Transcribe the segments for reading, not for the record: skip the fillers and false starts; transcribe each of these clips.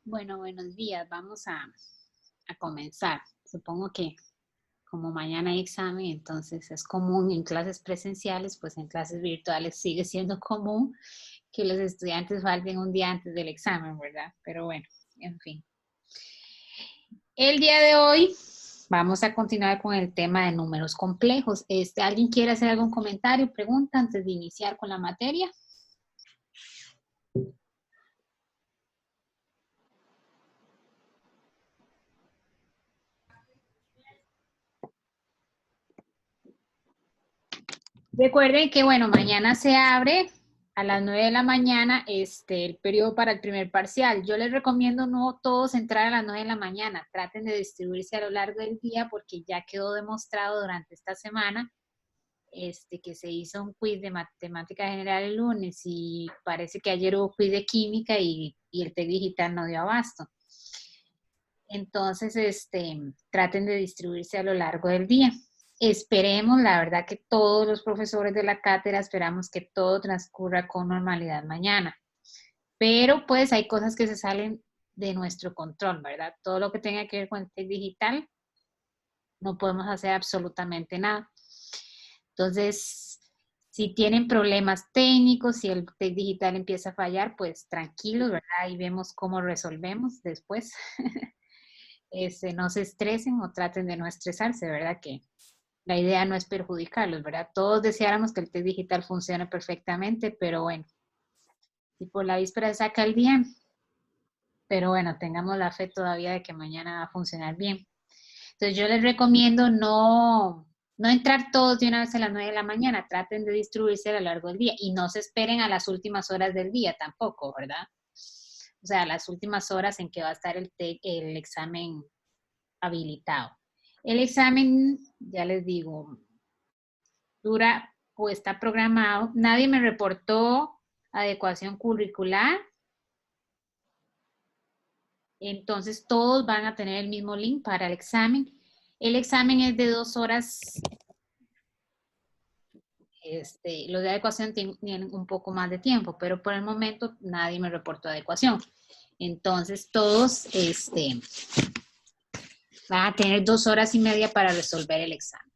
Bueno, buenos días. Vamos a comenzar. Supongo que como mañana hay examen, entonces es común en clases presenciales, pues en clases virtuales sigue siendo común que los estudiantes falten un día antes del examen, ¿verdad? Pero bueno, en fin. El día de hoy vamos a continuar con el tema de números complejos. ¿Alguien quiere hacer algún comentario, pregunta antes de iniciar con la materia? Recuerden que, bueno, mañana se abre a las 9 de la mañana el periodo para el primer parcial. Yo les recomiendo no todos entrar a las 9 de la mañana. Traten de distribuirse a lo largo del día porque ya quedó demostrado durante esta semana que se hizo un quiz de matemática general el lunes y parece que ayer hubo quiz de química y el TEC digital no dio abasto. Entonces, traten de distribuirse a lo largo del día. Esperemos, la verdad que todos los profesores de la cátedra esperamos que todo transcurra con normalidad mañana. Pero pues hay cosas que se salen de nuestro control, ¿verdad? Todo lo que tenga que ver con el TEC digital, no podemos hacer absolutamente nada. Entonces, si tienen problemas técnicos, si el TEC digital empieza a fallar, pues tranquilos, ¿verdad? Y vemos cómo resolvemos después. No se estresen o traten de no estresarse, ¿verdad? Que la idea no es perjudicarlos, ¿verdad? Todos deseáramos que el TEC digital funcione perfectamente, pero bueno, si por la víspera saca el día, pero bueno, tengamos la fe todavía de que mañana va a funcionar bien. Entonces yo les recomiendo no entrar todos de una vez a las 9 de la mañana, traten de distribuirse a lo largo del día y no se esperen a las últimas horas del día tampoco, ¿verdad? O sea, las últimas horas en que va a estar el examen habilitado. El examen, ya les digo, dura o está programado. Nadie me reportó adecuación curricular. Entonces todos van a tener el mismo link para el examen. El examen es de 2 horas. Los de adecuación tienen un poco más de tiempo, pero por el momento nadie me reportó adecuación. Entonces todos van a tener 2 horas y media para resolver el examen.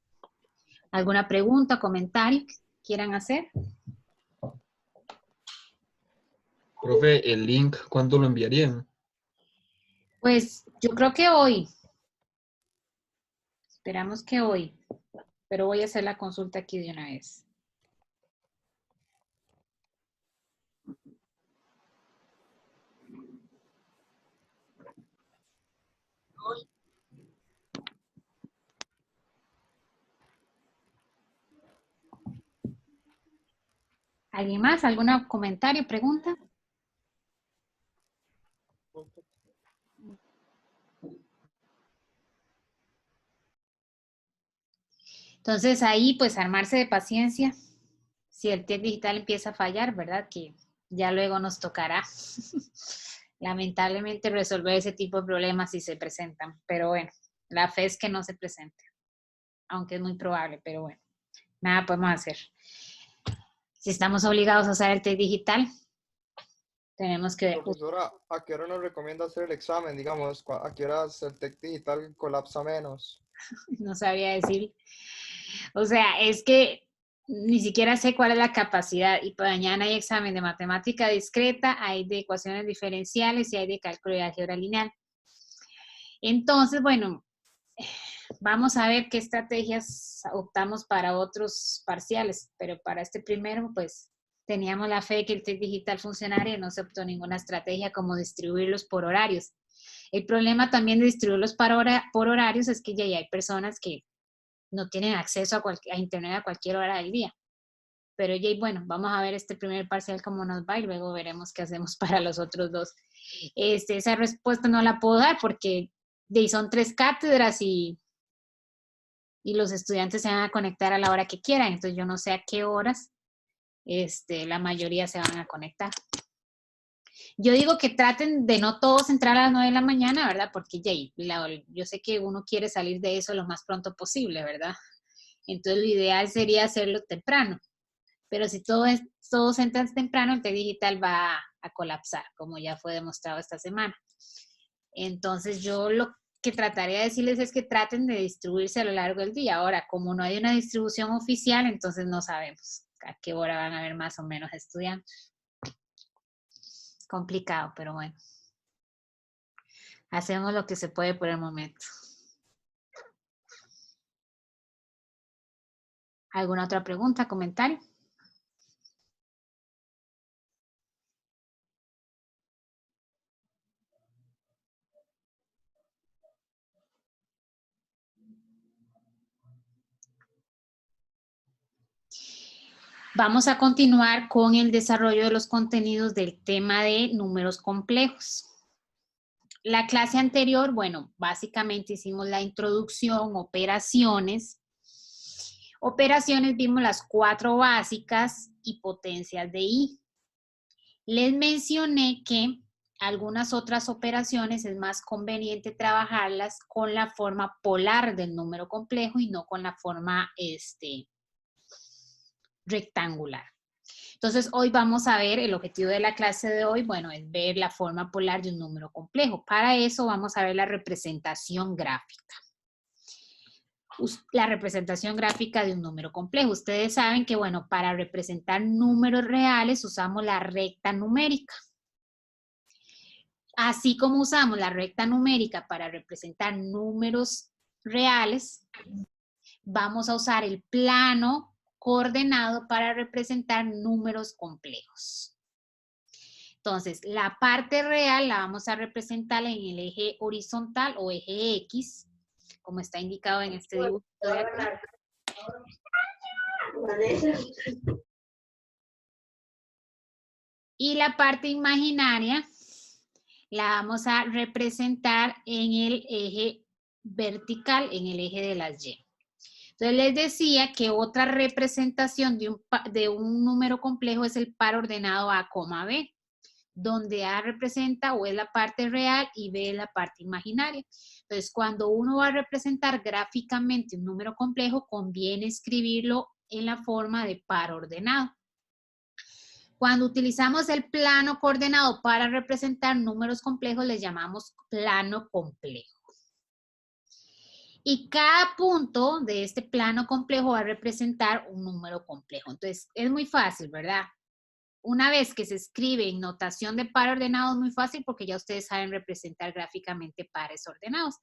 ¿Alguna pregunta, comentario que quieran hacer? Profe, el link, ¿cuándo lo enviarían? Pues yo creo que hoy. Esperamos que hoy. Pero voy a hacer la consulta aquí de una vez. ¿Alguien más? ¿Algún comentario, pregunta? Entonces ahí pues armarse de paciencia. Si el TEC digital empieza a fallar, ¿verdad? Que ya luego nos tocará lamentablemente resolver ese tipo de problemas si se presentan. Pero bueno, la fe es que no se presente, aunque es muy probable, pero bueno, nada podemos hacer. Si estamos obligados a usar el TEC digital, tenemos que... Profesora, ¿a qué hora nos recomienda hacer el examen? Digamos, ¿a qué hora el TEC digital colapsa menos? No sabía decir. O sea, es que ni siquiera sé cuál es la capacidad y para mañana hay examen de matemática discreta, hay de ecuaciones diferenciales y hay de cálculo de álgebra lineal. Entonces, bueno, vamos a ver qué estrategias optamos para otros parciales, pero para este primero, pues teníamos la fe de que el TEC digital funcionaría y no se optó ninguna estrategia como distribuirlos por horarios. El problema también de distribuirlos por horarios es que ya hay personas que no tienen acceso a internet a cualquier hora del día. Pero ya, bueno, vamos a ver este primer parcial cómo nos va y luego veremos qué hacemos para los otros dos. Esa respuesta no la puedo dar porque son 3 cátedras y los estudiantes se van a conectar a la hora que quieran. Entonces yo no sé a qué horas la mayoría se van a conectar. Yo digo que traten de no todos entrar a las 9 de la mañana, ¿verdad? Porque ya, yo sé que uno quiere salir de eso lo más pronto posible, ¿verdad? Entonces lo ideal sería hacerlo temprano. Pero si todos entran temprano, el TEC digital va a colapsar, como ya fue demostrado esta semana. Entonces yo lo que trataría de decirles es que traten de distribuirse a lo largo del día. Ahora, como no hay una distribución oficial, entonces no sabemos a qué hora van a haber más o menos estudiantes. Complicado, pero bueno. Hacemos lo que se puede por el momento. ¿Alguna otra pregunta, comentario? Vamos a continuar con el desarrollo de los contenidos del tema de números complejos. La clase anterior, bueno, básicamente hicimos la introducción, operaciones. Operaciones vimos las 4 básicas y potencias de I. Les mencioné que algunas otras operaciones es más conveniente trabajarlas con la forma polar del número complejo y no con la forma rectangular. Entonces, hoy vamos a ver, el objetivo de la clase de hoy, bueno, es ver la forma polar de un número complejo. Para eso vamos a ver la representación gráfica. La representación gráfica de un número complejo. Ustedes saben que, bueno, para representar números reales usamos la recta numérica. Así como usamos la recta numérica para representar números reales, vamos a usar el plano coordenado para representar números complejos. Entonces, la parte real la vamos a representar en el eje horizontal o eje X, como está indicado en este dibujo de aquí. Y la parte imaginaria la vamos a representar en el eje vertical, en el eje de las Y. Entonces les decía que otra representación de un número complejo es el par ordenado A, B, donde A representa o es la parte real y B es la parte imaginaria. Entonces cuando uno va a representar gráficamente un número complejo, conviene escribirlo en la forma de par ordenado. Cuando utilizamos el plano coordenado para representar números complejos, les llamamos plano complejo. Y cada punto de este plano complejo va a representar un número complejo. Entonces, es muy fácil, ¿verdad? Una vez que se escribe en notación de par ordenado es muy fácil porque ya ustedes saben representar gráficamente pares ordenados.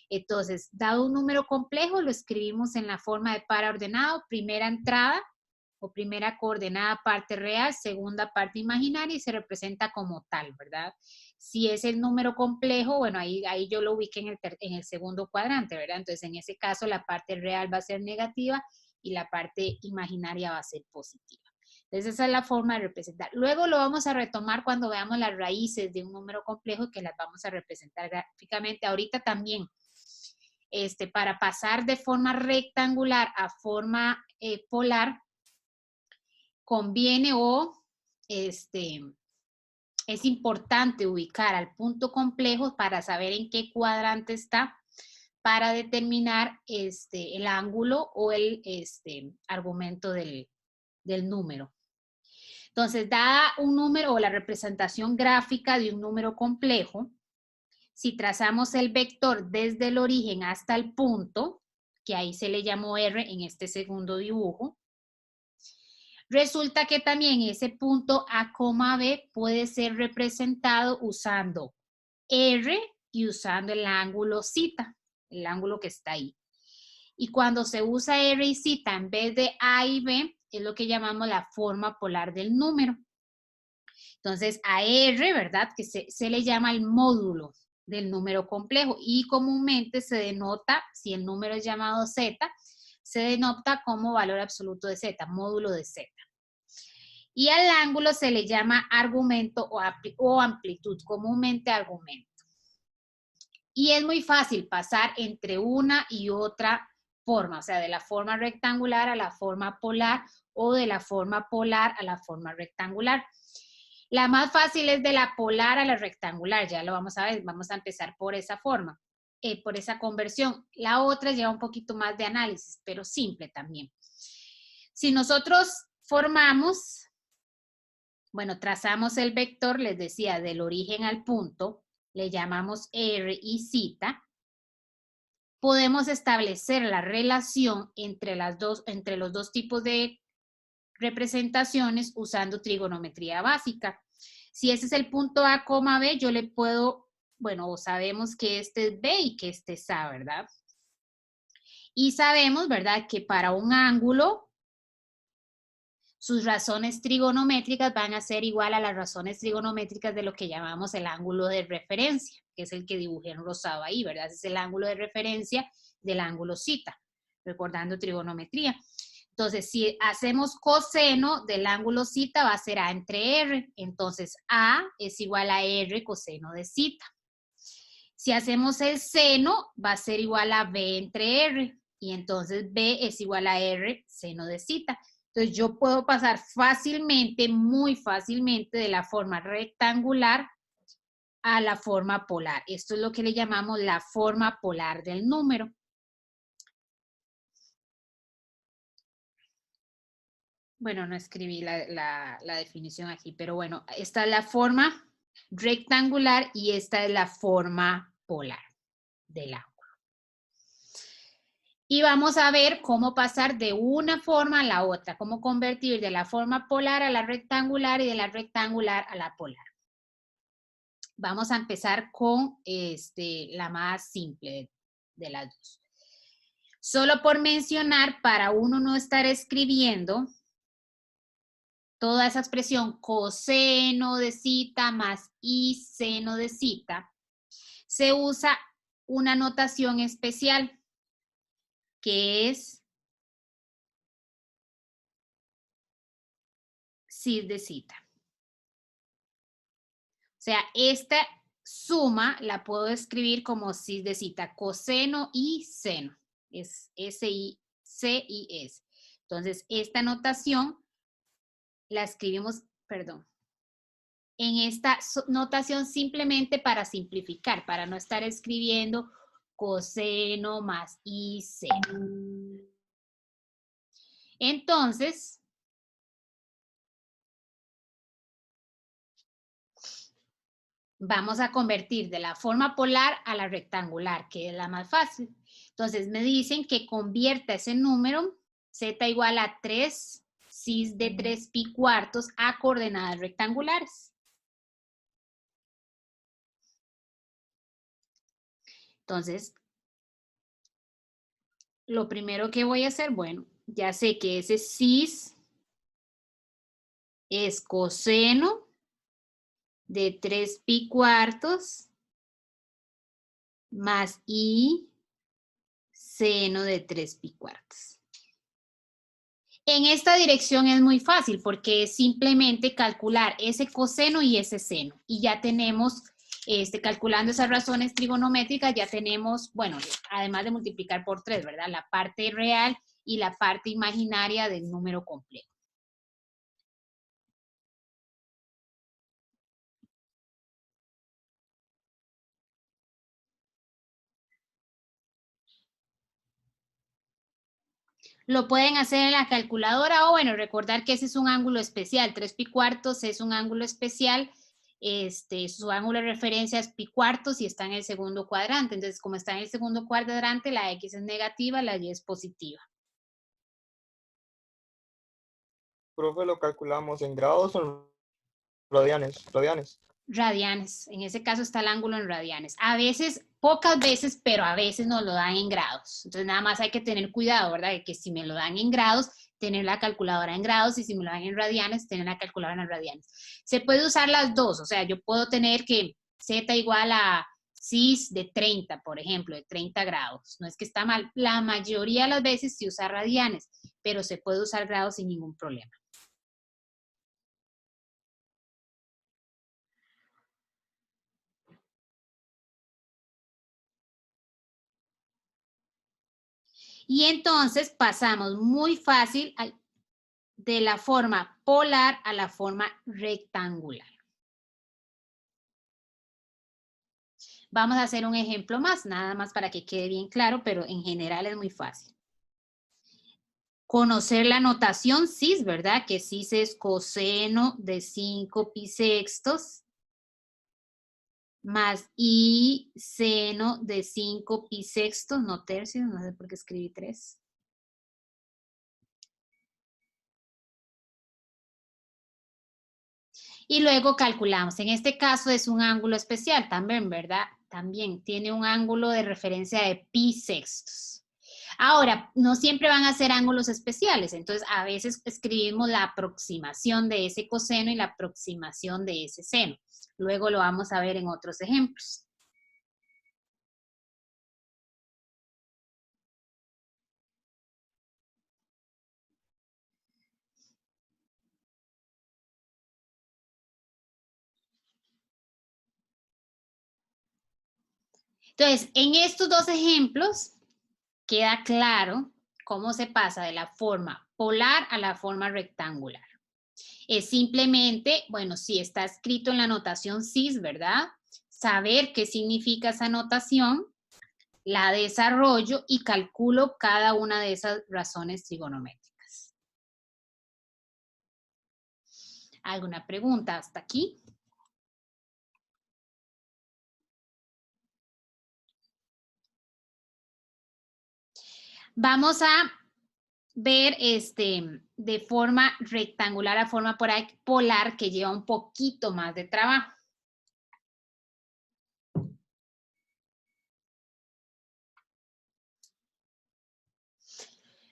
Entonces, dado un número complejo, lo escribimos en la forma de par ordenado, primera entrada o primera coordenada parte real, segunda parte imaginaria y se representa como tal, ¿verdad? Si es el número complejo, bueno, ahí yo lo ubiqué en el segundo cuadrante, ¿verdad? Entonces, en ese caso, la parte real va a ser negativa y la parte imaginaria va a ser positiva. Entonces, esa es la forma de representar. Luego lo vamos a retomar cuando veamos las raíces de un número complejo que las vamos a representar gráficamente. Ahorita también, para pasar de forma rectangular a forma polar, conviene es importante ubicar al punto complejo para saber en qué cuadrante está para determinar el ángulo o el argumento del número. Entonces, dada un número o la representación gráfica de un número complejo, si trazamos el vector desde el origen hasta el punto, que ahí se le llamó R en este segundo dibujo, resulta que también ese punto A, B puede ser representado usando R y usando el ángulo zeta, el ángulo que está ahí. Y cuando se usa R y zeta en vez de A y B, es lo que llamamos la forma polar del número. Entonces, a R, ¿verdad? Que se le llama el módulo del número complejo y comúnmente se denota, si el número es llamado Z, se denota como valor absoluto de Z, módulo de Z. Y al ángulo se le llama argumento o amplitud, comúnmente argumento. Y es muy fácil pasar entre una y otra forma, o sea, de la forma rectangular a la forma polar o de la forma polar a la forma rectangular. La más fácil es de la polar a la rectangular, ya lo vamos a ver, vamos a empezar por esa forma, por esa conversión. La otra lleva un poquito más de análisis, pero simple también. Si nosotros formamos, bueno, trazamos el vector, les decía, del origen al punto, le llamamos R y zeta, podemos establecer la relación entre los dos tipos de representaciones usando trigonometría básica. Si ese es el punto A, B, yo le puedo, bueno, sabemos que este es B y que este es A, ¿verdad? Y sabemos, ¿verdad?, que para un ángulo, sus razones trigonométricas van a ser igual a las razones trigonométricas de lo que llamamos el ángulo de referencia, que es el que dibujé en rosado ahí, ¿verdad? Ese es el ángulo de referencia del ángulo zeta, recordando trigonometría. Entonces, si hacemos coseno del ángulo zeta, va a ser A entre R. Entonces, A es igual a R coseno de zeta. Si hacemos el seno, va a ser igual a B entre R. Y entonces B es igual a R seno de zeta. Entonces, yo puedo pasar fácilmente, muy fácilmente, de la forma rectangular a la forma polar. Esto es lo que le llamamos la forma polar del número. Bueno, no escribí la definición aquí, pero bueno, esta es la forma rectangular y esta es la forma polar del ángulo. Y vamos a ver cómo pasar de una forma a la otra, cómo convertir de la forma polar a la rectangular y de la rectangular a la polar. Vamos a empezar con la más simple de las dos. Solo por mencionar, para uno no estar escribiendo toda esa expresión coseno de zeta más y seno de zeta, se usa una notación especial que es cis de zeta. O sea, esta suma la puedo escribir como cis de zeta, coseno y seno. Es S-I-C y S. Entonces, esta notación la escribimos, perdón, en esta notación simplemente para simplificar, para no estar escribiendo coseno más y seno. Entonces, vamos a convertir de la forma polar a la rectangular, que es la más fácil. Entonces, me dicen que convierta ese número, z igual a 3 cis de 3 pi cuartos a coordenadas rectangulares. Entonces, lo primero que voy a hacer, bueno, ya sé que ese cis es coseno de 3 pi cuartos más i seno de 3 pi cuartos. En esta dirección es muy fácil porque es simplemente calcular ese coseno y ese seno. Y ya tenemos, calculando esas razones trigonométricas, ya tenemos, bueno, además de multiplicar por 3, ¿verdad? La parte real y la parte imaginaria del número complejo. Lo pueden hacer en la calculadora o bueno, recordar que ese es un ángulo especial. 3 pi cuartos es un ángulo especial. Su ángulo de referencia es pi cuartos y está en el segundo cuadrante. Entonces, como está en el segundo cuadrante, la X es negativa, la Y es positiva. Profe, ¿lo calculamos en grados o en radianes? Radianes. En ese caso está el ángulo en radianes. A veces, pocas veces, pero a veces nos lo dan en grados. Entonces, nada más hay que tener cuidado, ¿verdad? De que si me lo dan en grados, tener la calculadora en grados y si me lo dan en radianes, tener la calculadora en radianes. Se puede usar las dos. O sea, yo puedo tener que Z igual a cis de 30, por ejemplo, de 30 grados. No es que está mal. La mayoría de las veces se usa radianes, pero se puede usar grados sin ningún problema. Y entonces pasamos muy fácil de la forma polar a la forma rectangular. Vamos a hacer un ejemplo más, nada más para que quede bien claro, pero en general es muy fácil. Conocer la notación cis, ¿verdad? Que cis es coseno de 5 pi sextos más I seno de 5 pi sextos, no tercios, no sé por qué escribí 3. Y luego calculamos. En este caso es un ángulo especial también, ¿verdad? También tiene un ángulo de referencia de pi sextos. Ahora, no siempre van a ser ángulos especiales, entonces a veces escribimos la aproximación de ese coseno y la aproximación de ese seno. Luego lo vamos a ver en otros ejemplos. Entonces, en estos dos ejemplos queda claro cómo se pasa de la forma polar a la forma rectangular. Es simplemente, bueno, si está escrito en la notación cis, ¿verdad? Saber qué significa esa notación, la desarrollo y calculo cada una de esas razones trigonométricas. ¿Alguna pregunta hasta aquí? Vamos a ver de forma rectangular a forma polar que lleva un poquito más de trabajo.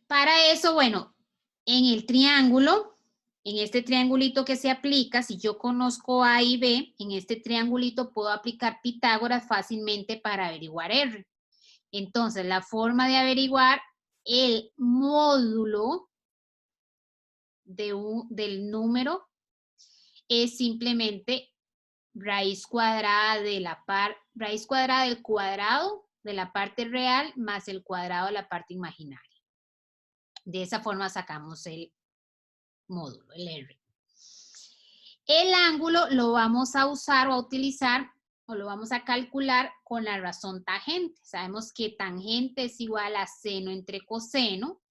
Para eso, bueno, en el triángulo, en este triangulito que se aplica, si yo conozco A y B, en este triangulito puedo aplicar Pitágoras fácilmente para averiguar R. Entonces, la forma de averiguar el módulo del número es simplemente raíz cuadrada raíz cuadrada del cuadrado de la parte real más el cuadrado de la parte imaginaria. De esa forma sacamos el módulo, el R. El ángulo lo vamos a usar o a utilizar o lo vamos a calcular con la razón tangente. Sabemos que tangente es igual a seno entre coseno.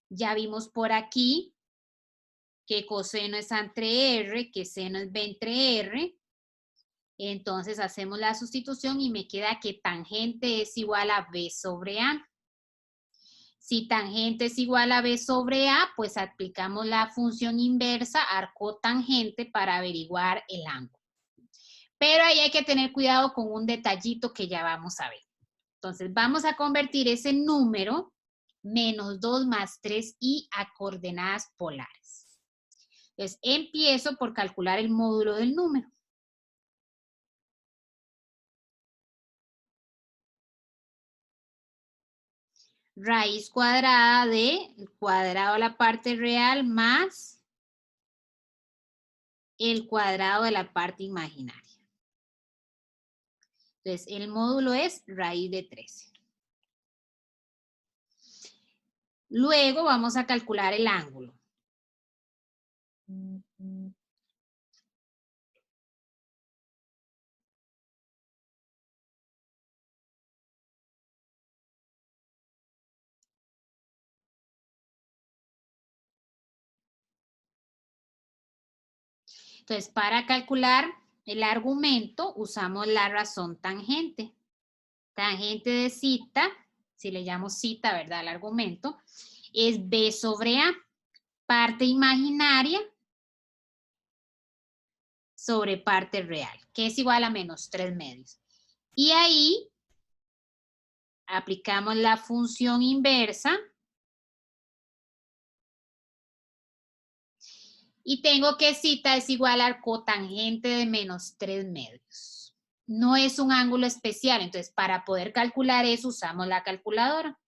Ya vimos por aquí que coseno es entre R, que seno es B entre R. Entonces hacemos la sustitución y me queda que tangente es igual a B sobre A. Si tangente es igual a B sobre A, pues aplicamos la función inversa arcotangente para averiguar el ángulo. Pero ahí hay que tener cuidado con un detallito que ya vamos a ver. Entonces vamos a convertir ese número menos 2 más 3i a coordenadas polares. Entonces empiezo por calcular el módulo del número. Raíz cuadrada de el cuadrado de la parte real más el cuadrado de la parte imaginaria. Entonces, el módulo es raíz de 13. Luego vamos a calcular el ángulo. Entonces, para calcular el argumento, usamos la razón tangente. Tangente de cita, si le llamo cita, ¿verdad? Al argumento, es B sobre A. Parte imaginaria sobre parte real, que es igual a menos 3 medios. Y ahí aplicamos la función inversa. Y tengo que cita es igual al cotangente de menos 3 medios. No es un ángulo especial, entonces para poder calcular eso usamos la calculadora.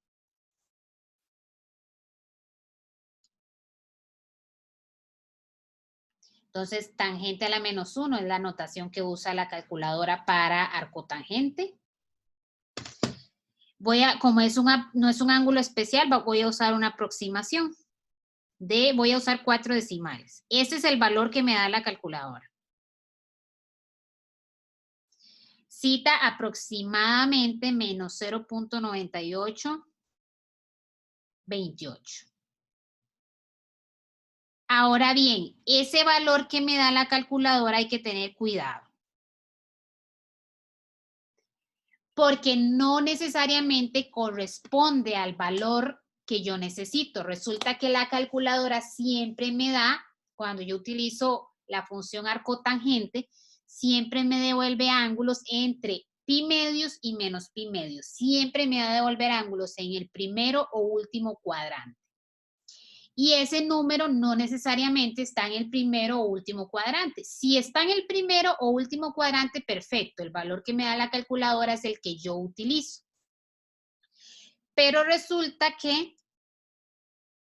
Entonces, tangente a la menos 1 es la notación que usa la calculadora para arcotangente. Como no es un ángulo especial, voy a usar una aproximación. Voy a usar 4 decimales. Este es el valor que me da la calculadora. Cita aproximadamente menos 0.9828. Ahora bien, ese valor que me da la calculadora hay que tener cuidado. porque no necesariamente corresponde al valor que yo necesito. Resulta que la calculadora siempre me da, cuando yo utilizo la función arcotangente, siempre me devuelve ángulos entre pi medios y menos pi medios. Siempre me va a devolver ángulos en el primero o último cuadrante. Y ese número no necesariamente está en el primero o último cuadrante. Si está en el primero o último cuadrante, perfecto. El valor que me da la calculadora es el que yo utilizo. Pero resulta que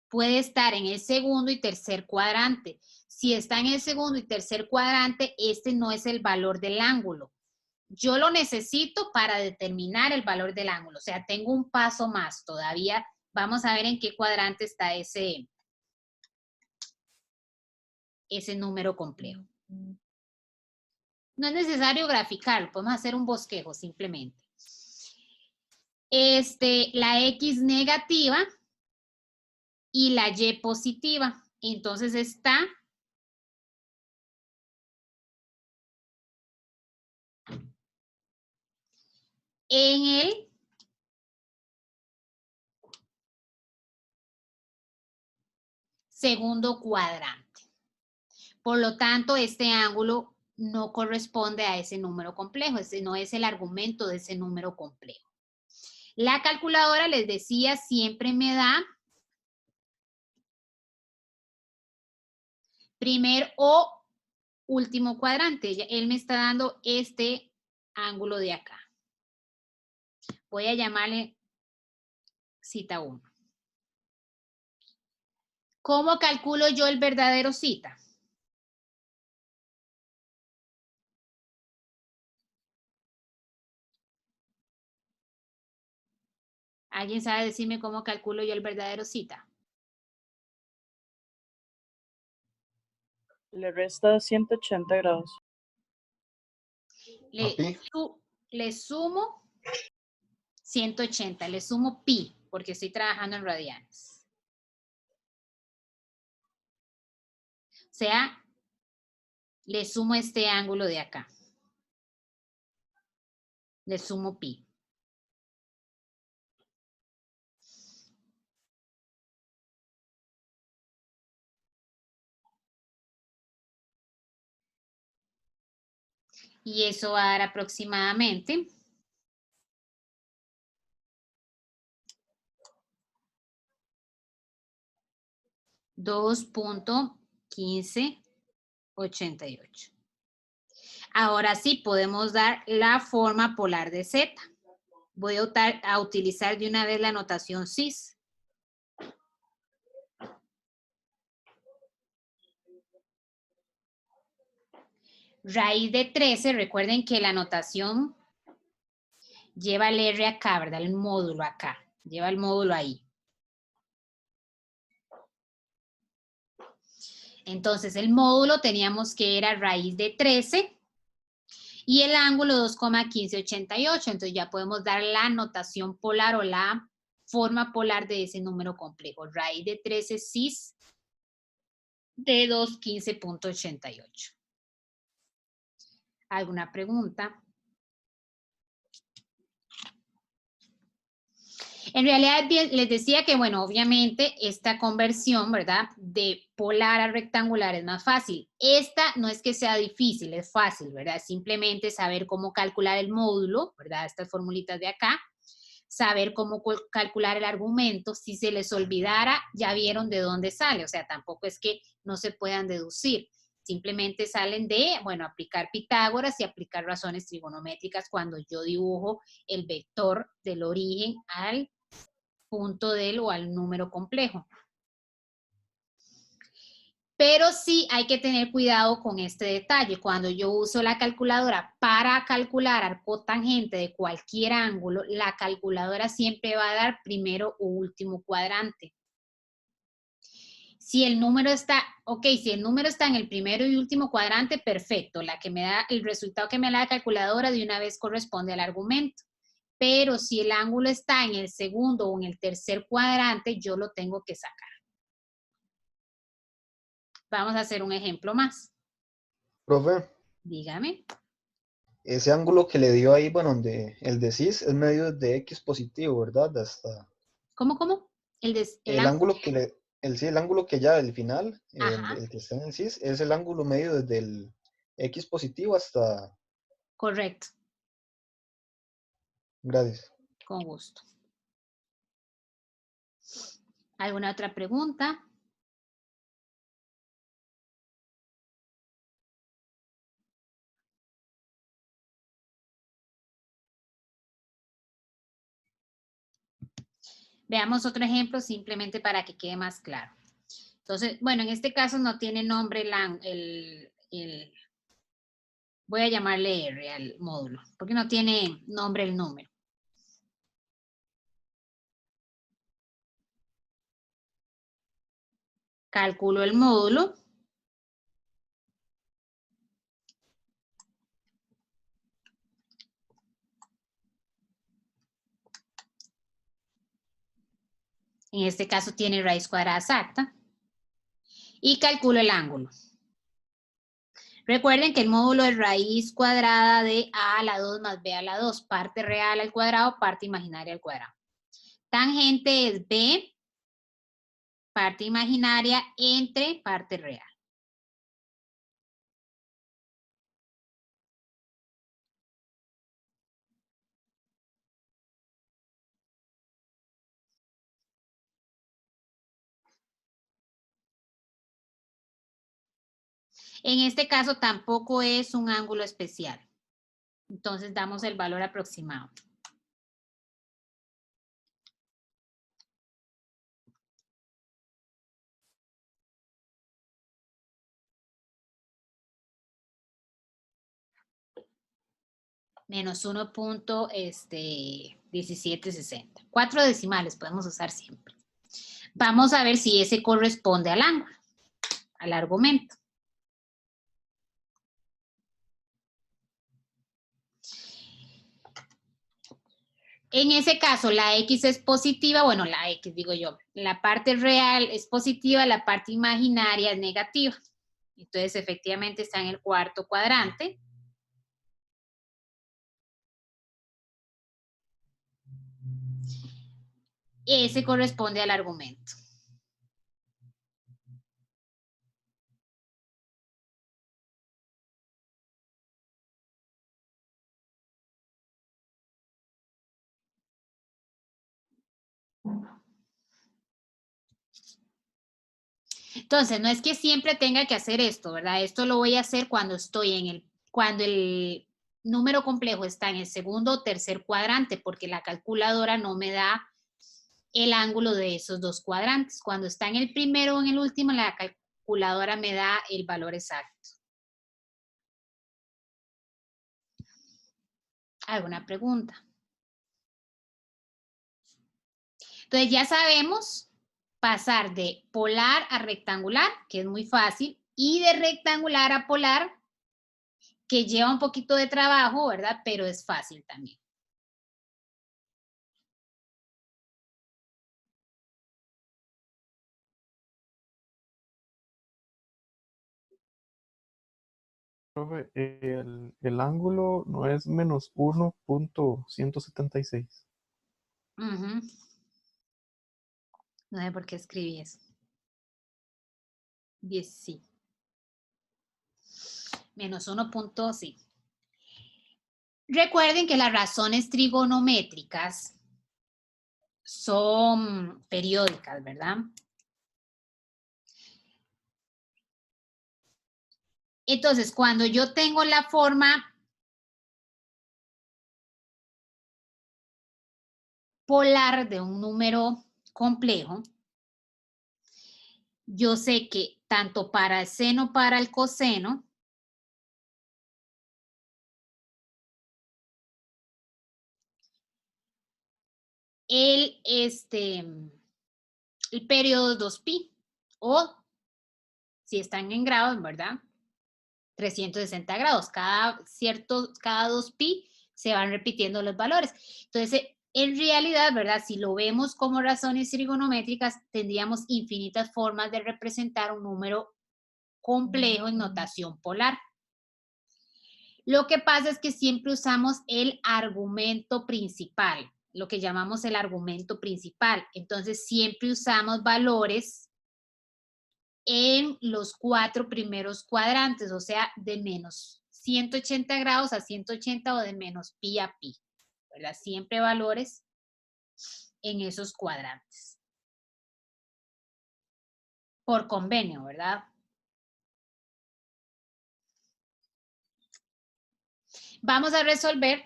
puede estar en el segundo y tercer cuadrante. Si está en el segundo y tercer cuadrante, este no es el valor del ángulo. Yo lo necesito para determinar el valor del ángulo. O sea, tengo un paso más todavía. Vamos a ver en qué cuadrante está ese número complejo. No es necesario graficarlo, podemos hacer un bosquejo simplemente. La X negativa y la Y positiva. Entonces está en el segundo cuadrante. Por lo tanto, este ángulo no corresponde a ese número complejo. Ese no es el argumento de ese número complejo. La calculadora, les decía, siempre me da primer o último cuadrante. Él me está dando este ángulo de acá. Voy a llamarle cita 1. ¿Cómo calculo yo el verdadero cita? ¿Alguien sabe decirme cómo calculo yo el verdadero cita? Le resta 180 grados. Le sumo 180, le sumo pi, porque estoy trabajando en radianes. O sea, le sumo este ángulo de acá. Le sumo pi. Y eso va a dar aproximadamente 2.1588. Ahora sí podemos dar la forma polar de Z. Voy a utilizar de una vez la notación cis. Raíz de 13, recuerden que la notación lleva el R acá, ¿verdad? El módulo acá. Lleva el módulo ahí. Entonces, el módulo teníamos que era raíz de 13 y el ángulo 2,1588. Entonces, ya podemos dar la notación polar o la forma polar de ese número complejo. Raíz de 13 cis de 215.88. ¿Alguna pregunta? En realidad, les decía que, bueno, obviamente esta conversión, ¿verdad? De polar a rectangular es más fácil. Esta no es que sea difícil, es fácil, ¿verdad? Simplemente saber cómo calcular el módulo, ¿verdad? Estas formulitas de acá. Saber cómo calcular el argumento. Si se les olvidara, ya vieron de dónde sale. O sea, tampoco es que no se puedan deducir. Simplemente salen de, bueno, aplicar Pitágoras y aplicar razones trigonométricas cuando yo dibujo el vector del origen al punto del o al número complejo. Pero sí hay que tener cuidado con este detalle. Cuando yo uso la calculadora para calcular arcotangente de cualquier ángulo, la calculadora siempre va a dar primero o último cuadrante. Si el número está, si el número está en el primero y último cuadrante, perfecto. La que me da, el resultado que me da la calculadora de una vez corresponde al argumento. Pero si el ángulo está en el segundo o en el tercer cuadrante, yo lo tengo que sacar. Vamos a hacer un ejemplo más. Profe, Dígame. ese ángulo que le dio ahí, bueno, donde el de cis es medio de x positivo, ¿verdad? Hasta ¿Cómo, cómo? El el ángulo. ángulo que le, sí, el ángulo que ya del final, Ajá, el que está en el cis, es el ángulo medio desde el x positivo hasta, correcto, gracias. con gusto. ¿Alguna otra pregunta? Veamos otro ejemplo simplemente para que quede más claro. Entonces, bueno, en este caso no tiene nombre voy a llamarle R al módulo, porque no tiene nombre el número. Calculo el módulo. En este caso tiene raíz cuadrada exacta. Y calculo el ángulo. Recuerden que el módulo es raíz cuadrada de a a la 2 más b a la 2, parte real al cuadrado, parte imaginaria al cuadrado. Tangente es b, parte imaginaria entre parte real. En este caso tampoco es un ángulo especial. Entonces damos el valor aproximado. Menos 1.1760. 4 decimales podemos usar siempre. Vamos a ver si ese corresponde al ángulo, al argumento. En ese caso, la X es positiva, bueno, la X digo yo, la parte real es positiva, la parte imaginaria es negativa. Entonces, efectivamente está en el cuarto cuadrante. Ese corresponde al argumento. Entonces, no es que siempre tenga que hacer esto, ¿verdad? Esto lo voy a hacer cuando cuando el número complejo está en el segundo o tercer cuadrante, porque la calculadora no me da el ángulo de esos dos cuadrantes. Cuando está en el primero o en el último, la calculadora me da el valor exacto. ¿Alguna pregunta? Entonces ya sabemos pasar de polar a rectangular, que es muy fácil, y de rectangular a polar, que lleva un poquito de trabajo, ¿verdad? Pero es fácil también. Profe, el ángulo no es menos 1.176. Uh-huh. No sé por qué escribí eso. 10, sí. Menos 1 punto, sí. Recuerden que las razones trigonométricas son periódicas, ¿verdad? Entonces, cuando yo tengo la forma polar de un número complejo, yo sé que tanto para el seno como para el coseno, el periodo es 2pi, o si están en grados, ¿verdad? 360 grados. Cada 2pi se van repitiendo los valores. Entonces, en realidad, ¿verdad? Si lo vemos como razones trigonométricas, tendríamos infinitas formas de representar un número complejo en notación polar. Lo que pasa es que siempre usamos el argumento principal, lo que llamamos el argumento principal. Entonces, siempre usamos valores en los 4 primeros cuadrantes, o sea, de menos 180 grados a 180 o de menos pi a pi, ¿verdad? Siempre valores en esos cuadrantes. Por convenio, ¿verdad? Vamos a resolver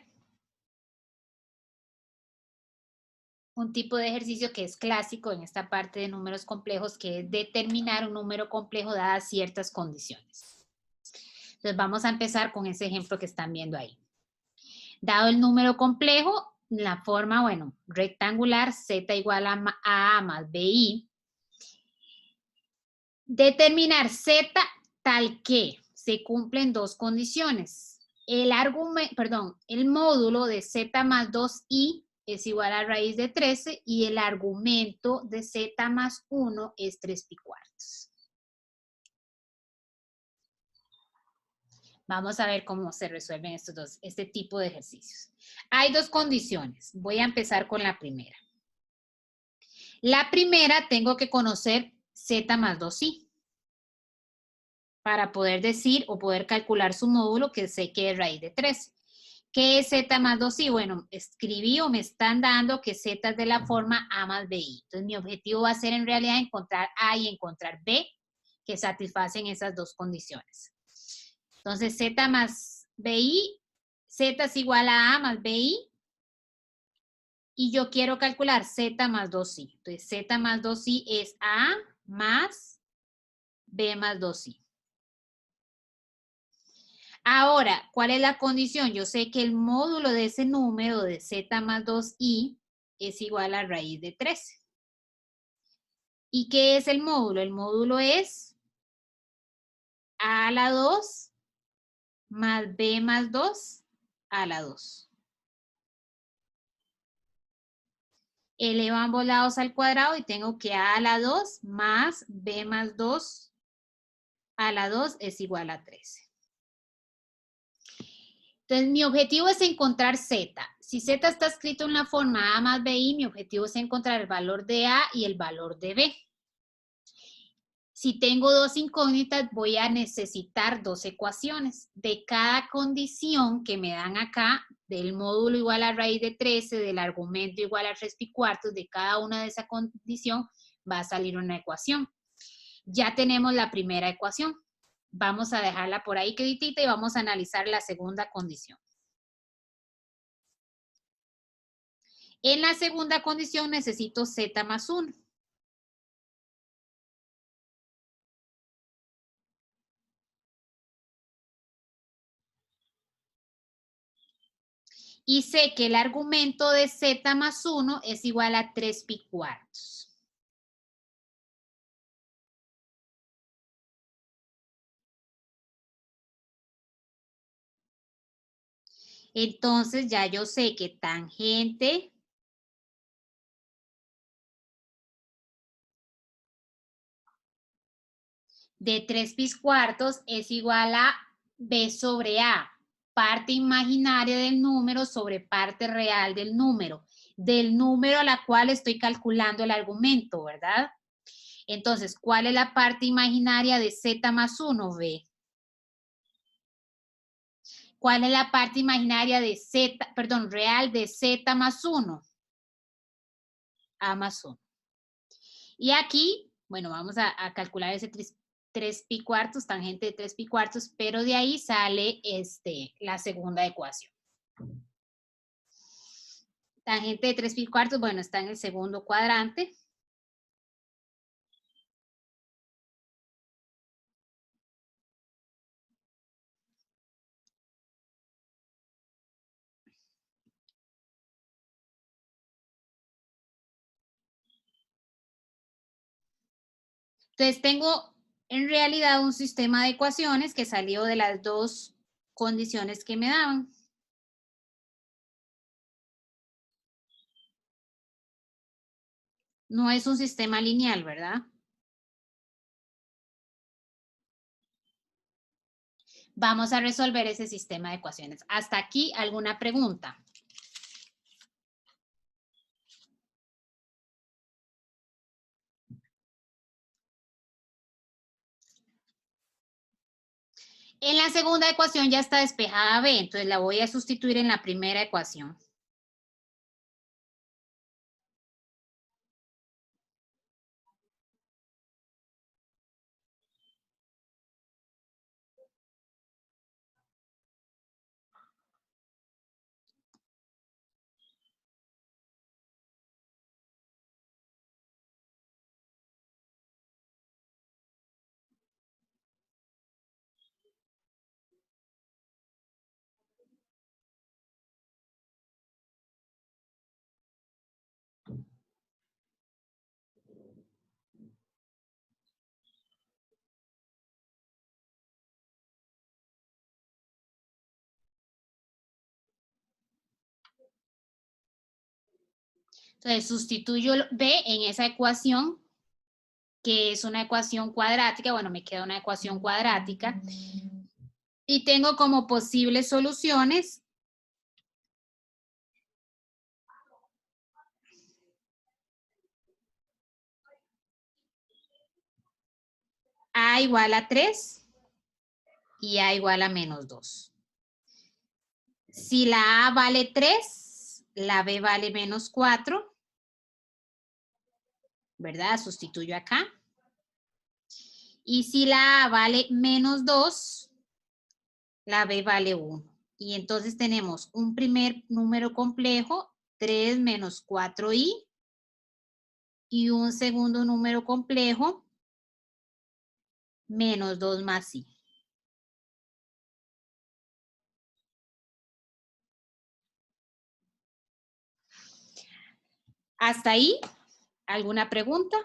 un tipo de ejercicio que es clásico en esta parte de números complejos, que es determinar un número complejo dadas ciertas condiciones. Entonces vamos a empezar con ese ejemplo que están viendo ahí. Dado el número complejo, la forma, bueno, rectangular, z igual a a más bi. Determinar z tal que se cumplen dos condiciones. El módulo de z más 2i es igual a raíz de 13 y el argumento de z más 1 es 3 pi cuartos. Vamos a ver cómo se resuelven este tipo de ejercicios. Hay dos condiciones. Voy a empezar con la primera. La primera, tengo que conocer z más 2i para poder decir o poder calcular su módulo, que sé que es raíz de 13. ¿Qué es z más 2i? Bueno, escribí o me están dando que z es de la forma a más bi. Entonces, mi objetivo va a ser en realidad encontrar a y encontrar b que satisfacen esas dos condiciones. Entonces, z más bi, z es igual a más bi. Y yo quiero calcular z más 2i. Entonces, z más 2i es a más b más 2i. Ahora, ¿cuál es la condición? Yo sé que el módulo de ese número de z más 2i es igual a raíz de 13. ¿Y qué es el módulo? El módulo es a la 2 más b más 2 a la 2. Elevo ambos lados al cuadrado y tengo que a la 2 más b más 2 a la 2 es igual a 13. Entonces, mi objetivo es encontrar z. Si z está escrito en la forma a más bi, mi objetivo es encontrar el valor de a y el valor de b. Si tengo dos incógnitas, voy a necesitar dos ecuaciones. De cada condición que me dan acá, del módulo igual a raíz de 13, del argumento igual a 3 pi cuartos, de cada una de esa condición va a salir una ecuación. Ya tenemos la primera ecuación. Vamos a dejarla por ahí quietita y vamos a analizar la segunda condición. En la segunda condición necesito z más 1. Y sé que el argumento de z más 1 es igual a 3 pi cuartos. Entonces ya yo sé que tangente de 3 pi cuartos es igual a b sobre a, parte imaginaria del número sobre parte real del número a la cual estoy calculando el argumento, ¿verdad? Entonces, ¿cuál es la parte imaginaria de z más 1, b? ¿Cuál es la parte imaginaria de real de z más 1? A más 1. Y aquí, bueno, vamos a calcular ese 3 pi cuartos, tangente de 3 pi cuartos, pero de ahí sale la segunda ecuación. Tangente de 3 pi cuartos, bueno, está en el segundo cuadrante. Entonces tengo en realidad un sistema de ecuaciones que salió de las dos condiciones que me daban. No es un sistema lineal, ¿verdad? Vamos a resolver ese sistema de ecuaciones. ¿Hasta aquí alguna pregunta? En la segunda ecuación ya está despejada B, entonces la voy a sustituir en la primera ecuación. Entonces sustituyo B en esa ecuación, que es una ecuación cuadrática. Bueno, me queda una ecuación cuadrática. Y tengo como posibles soluciones A igual a 3 y A igual a menos 2. Si la A vale 3, la B vale menos 4, ¿verdad? Sustituyo acá. Y si la A vale menos 2, la B vale 1. Y entonces tenemos un primer número complejo, 3 menos 4i, y un segundo número complejo, menos 2 más i. ¿Hasta ahí? ¿Alguna pregunta?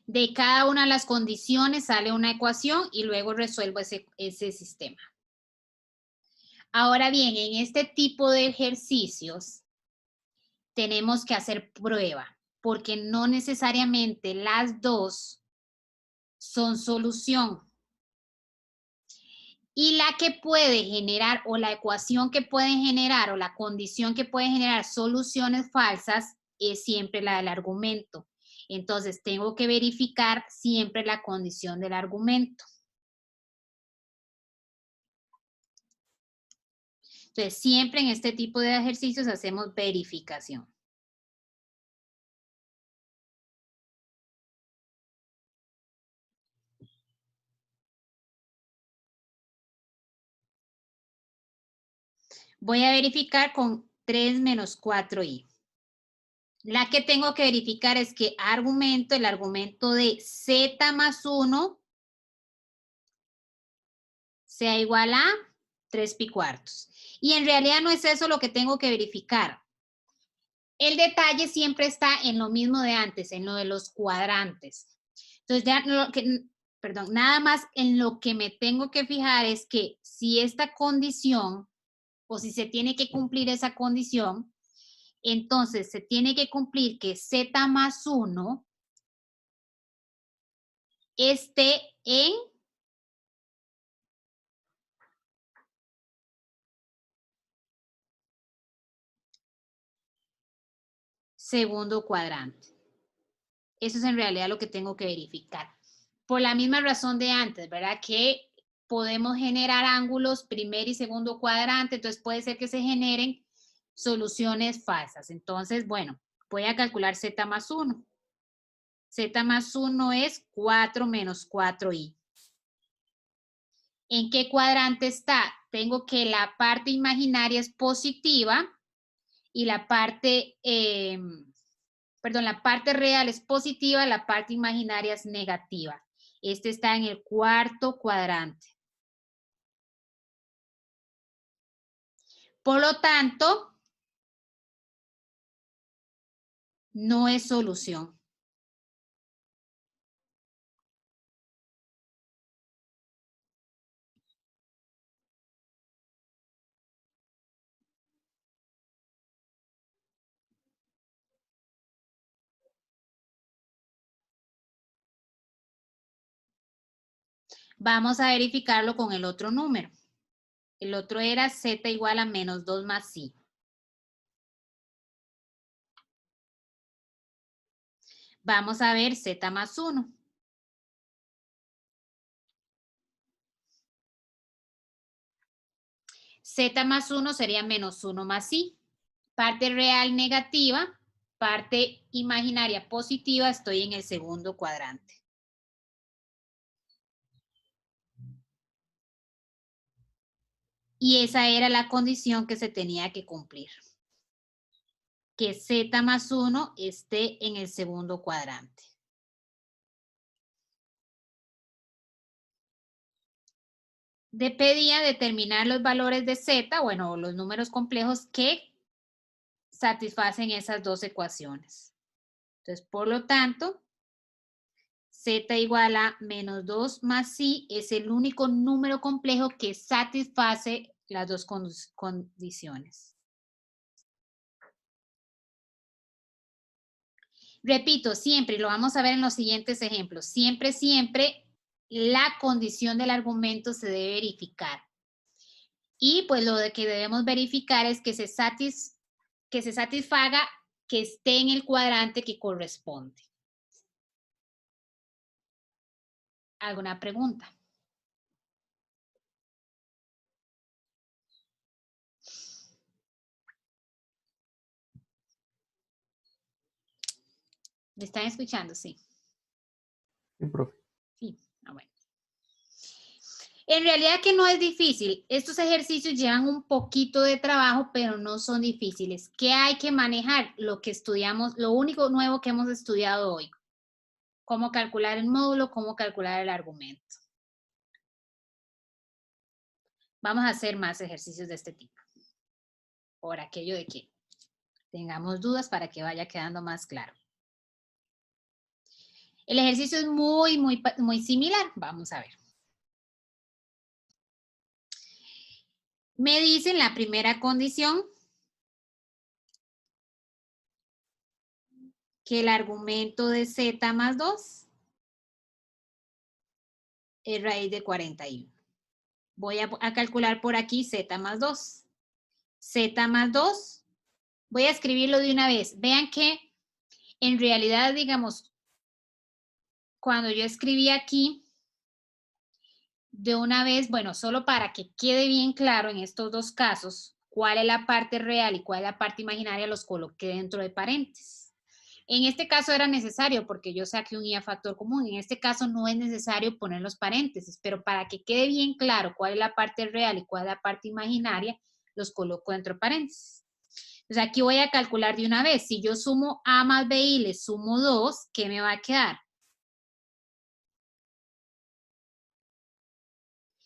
De cada una de las condiciones sale una ecuación y luego resuelvo ese sistema. Ahora bien, en este tipo de ejercicios tenemos que hacer prueba, porque no necesariamente las dos son solución. Y la que puede generar, o la ecuación que puede generar, o la condición que puede generar soluciones falsas, es siempre la del argumento. Entonces, tengo que verificar siempre la condición del argumento. Entonces, siempre en este tipo de ejercicios hacemos verificación. Voy a verificar con 3 menos 4i. La que tengo que verificar es que el argumento de z más 1 sea igual a 3 pi cuartos. Y en realidad no es eso lo que tengo que verificar. El detalle siempre está en lo mismo de antes, en lo de los cuadrantes. Entonces, ya nada más en lo que me tengo que fijar es que si esta condición, o si se tiene que cumplir esa condición, entonces se tiene que cumplir que z más 1 esté en segundo cuadrante. Eso es en realidad lo que tengo que verificar. Por la misma razón de antes, ¿verdad? Que podemos generar ángulos primer y segundo cuadrante, entonces puede ser que se generen soluciones falsas. Entonces, bueno, voy a calcular z más 1. Z más 1 es 4 menos 4i. ¿En qué cuadrante está? Tengo que la parte imaginaria es positiva y la parte real es positiva, la parte imaginaria es negativa. Este está en el cuarto cuadrante. Por lo tanto, no es solución. Vamos a verificarlo con el otro número. El otro era z igual a menos 2 más i. Vamos a ver z más 1. Z más 1 sería menos 1 más i. Parte real negativa, parte imaginaria positiva, estoy en el segundo cuadrante. Y esa era la condición que se tenía que cumplir. Que z más 1 esté en el segundo cuadrante. Pedía determinar los valores de z, bueno, los números complejos que satisfacen esas dos ecuaciones. Entonces, por lo tanto, z igual a menos 2 más i es el único número complejo que satisface las dos condiciones. Repito, siempre, lo vamos a ver en los siguientes ejemplos, siempre, siempre la condición del argumento se debe verificar. Y pues lo que debemos verificar es que se satisfaga que esté en el cuadrante que corresponde. ¿Alguna pregunta? ¿Me están escuchando? Sí. Sí, profe. Sí, bueno. En realidad que no es difícil. Estos ejercicios llevan un poquito de trabajo, pero no son difíciles. ¿Qué hay que manejar? Lo que estudiamos, lo único nuevo que hemos estudiado hoy. Cómo calcular el módulo, cómo calcular el argumento. Vamos a hacer más ejercicios de este tipo. Por aquello de que tengamos dudas para que vaya quedando más claro. El ejercicio es muy similar. Vamos a ver. Me dicen la primera condición que el argumento de z más 2 es raíz de 41. Voy a calcular por aquí z más 2. Z más 2, voy a escribirlo de una vez. Vean que en realidad, digamos, cuando yo escribí aquí, de una vez, bueno, solo para que quede bien claro en estos dos casos, cuál es la parte real y cuál es la parte imaginaria, los coloqué dentro de paréntesis. En este caso era necesario porque yo saqué un i a factor común. En este caso no es necesario poner los paréntesis, pero para que quede bien claro cuál es la parte real y cuál es la parte imaginaria, los coloco dentro de paréntesis. Entonces aquí voy a calcular de una vez. Si yo sumo a más b y le sumo 2, ¿qué me va a quedar?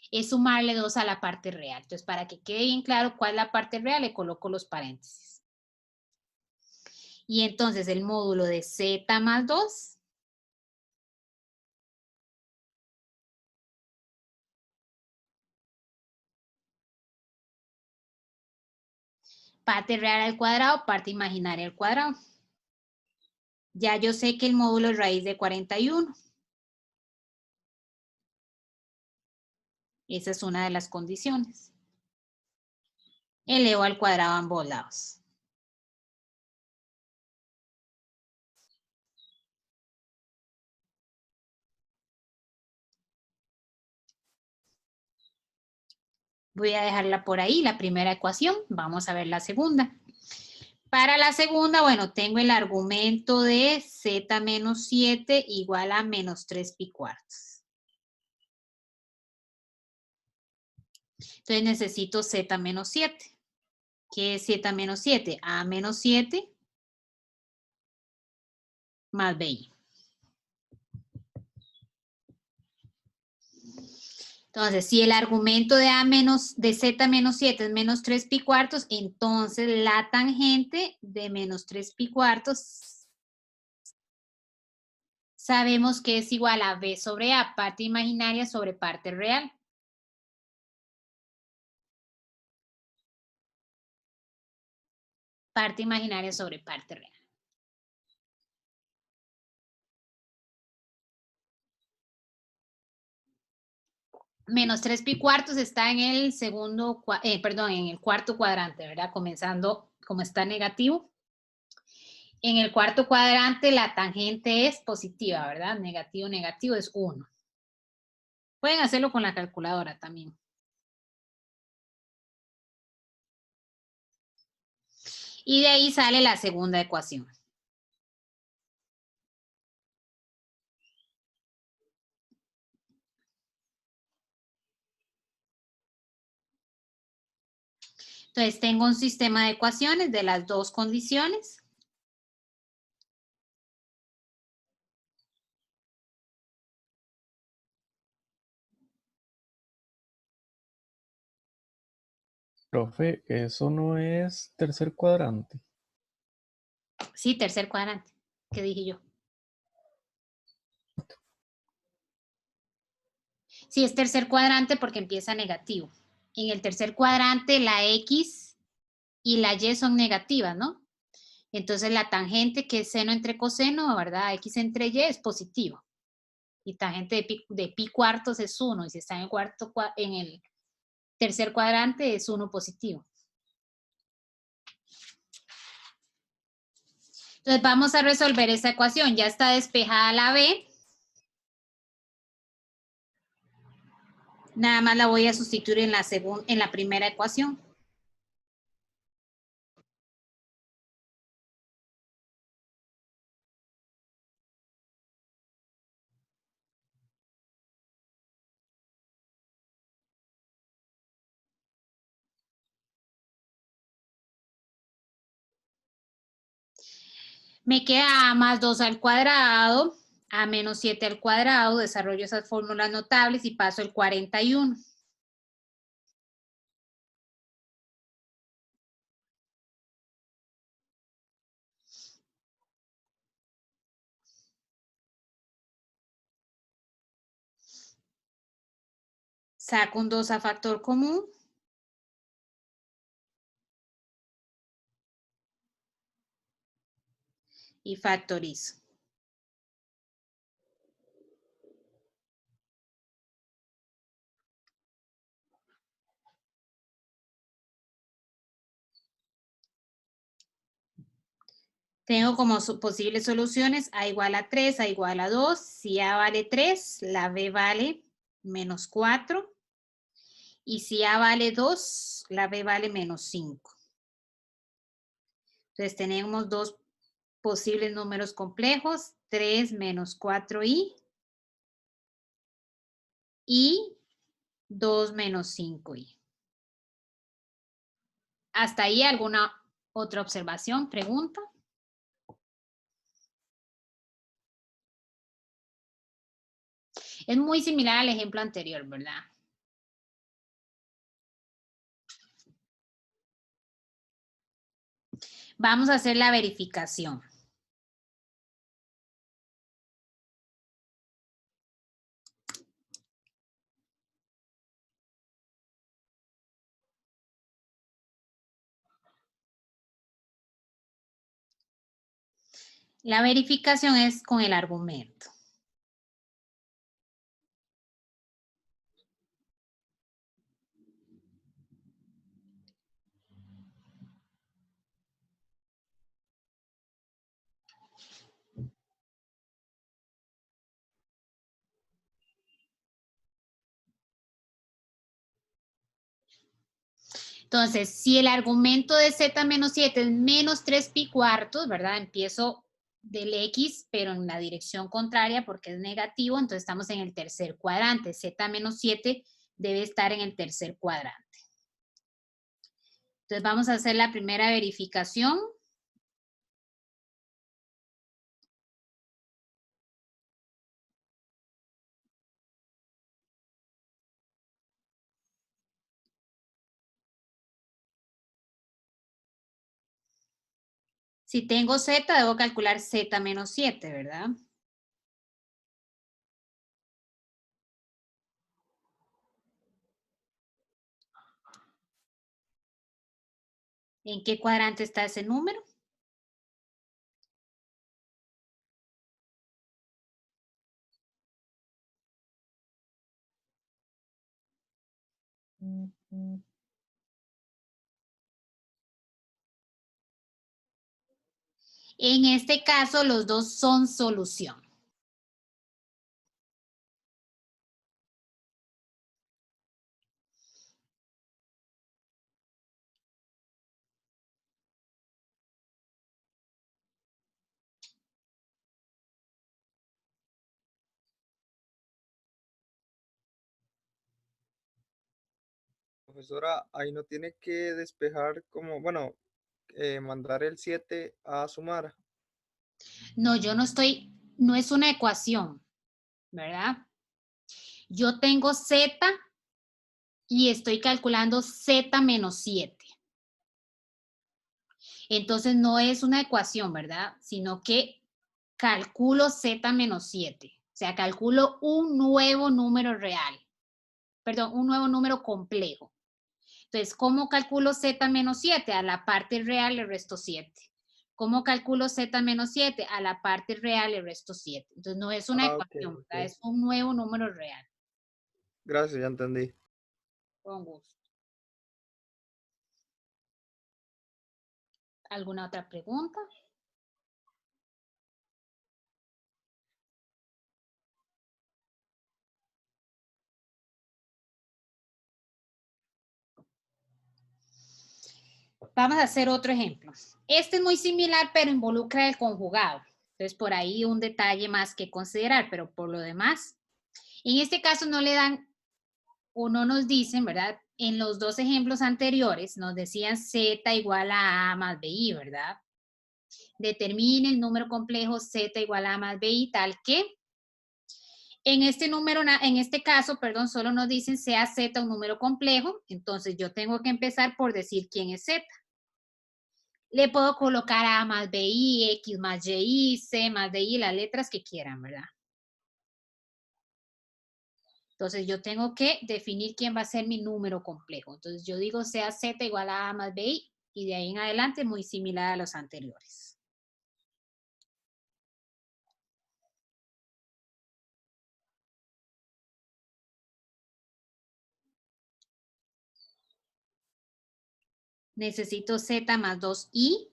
Es sumarle 2 a la parte real. Entonces, para que quede bien claro cuál es la parte real, le coloco los paréntesis. Y entonces el módulo de z más 2 parte real al cuadrado, parte imaginaria al cuadrado. Ya yo sé que el módulo es raíz de 41. Esa es una de las condiciones. Elevo al cuadrado a ambos lados. Voy a dejarla por ahí, la primera ecuación. Vamos a ver la segunda. Para la segunda, bueno, tengo el argumento de z menos 7 igual a menos 3 pi cuartos. Entonces necesito z menos 7. ¿Qué es z menos 7? A menos 7 más bi. Entonces, si el argumento de z menos 7 es menos 3 pi cuartos, entonces la tangente de menos 3 pi cuartos sabemos que es igual a b sobre a, parte imaginaria sobre parte real. Parte imaginaria sobre parte real. Menos 3 pi cuartos está en el en el cuarto cuadrante, ¿verdad? Comenzando como está negativo. En el cuarto cuadrante la tangente es positiva, ¿verdad? Negativo, negativo es 1. Pueden hacerlo con la calculadora también. Y de ahí sale la segunda ecuación. Entonces tengo un sistema de ecuaciones de las dos condiciones. Profe, eso no es tercer cuadrante. Sí, tercer cuadrante. ¿Qué dije yo? Sí, es tercer cuadrante porque empieza negativo. En el tercer cuadrante la X y la Y son negativas, ¿no? Entonces la tangente que es seno entre coseno, ¿verdad? X entre Y es positivo. Y tangente de pi cuartos es 1. Y si está en el tercer cuadrante es 1 positivo. Entonces vamos a resolver esta ecuación. Ya está despejada la B. Nada más la voy a sustituir en la primera ecuación. Me queda a más 2 al cuadrado, a menos 7 al cuadrado, desarrollo esas fórmulas notables y paso el 41. Saco un 2 a factor común. Y factorizo. Tengo como posibles soluciones A igual a 3, A igual a 2. Si A vale 3, la B vale menos 4. Y si A vale 2, la B vale menos 5. Entonces tenemos dos posibles números complejos, 3 menos 4i y 2 menos 5i. ¿Hasta ahí alguna otra observación, pregunta? Es muy similar al ejemplo anterior, ¿verdad? Vamos a hacer la verificación. La verificación es con el argumento. Entonces, si el argumento de z menos 7 es menos 3 pi cuartos, ¿verdad? Empiezo del x, pero en la dirección contraria porque es negativo, entonces estamos en el tercer cuadrante. Z menos 7 debe estar en el tercer cuadrante. Entonces vamos a hacer la primera verificación. Si tengo z, debo calcular z menos 7, ¿verdad? ¿En qué cuadrante está ese número? En este caso, los dos son solución. Profesora, ahí no tiene que despejar como, bueno, mandar el 7 a sumar. No, yo no estoy, no es una ecuación, ¿verdad? Yo tengo Z y estoy calculando Z menos 7. Entonces no es una ecuación, ¿verdad? Sino que calculo Z menos 7. O sea, calculo un nuevo número real. Perdón, un nuevo número complejo. Entonces, ¿cómo calculo Z menos 7? A la parte real le resto 7. ¿Cómo calculo Z menos 7? A la parte real le resto 7. Entonces, no es una Ah, ok, ecuación, ¿verdad? ok. Es un nuevo número real. Gracias, ya entendí. Con gusto. ¿Alguna otra pregunta? Vamos a hacer otro ejemplo. Este es muy similar, pero involucra el conjugado. Entonces, por ahí un detalle más que considerar, pero por lo demás, en este caso no le dan o no nos dicen, ¿verdad? En los dos ejemplos anteriores nos decían Z igual a más BI, ¿verdad? Determine el número complejo Z igual a más BI tal que en este caso, perdón, solo nos dicen sea Z un número complejo, entonces yo tengo que empezar por decir quién es Z. Le puedo colocar A más BI, X más Y, C más DI, las letras que quieran, ¿verdad? Entonces yo tengo que definir quién va a ser mi número complejo. Entonces yo digo sea Z igual a A más BI y de ahí en adelante muy similar a los anteriores. Necesito Z más 2i.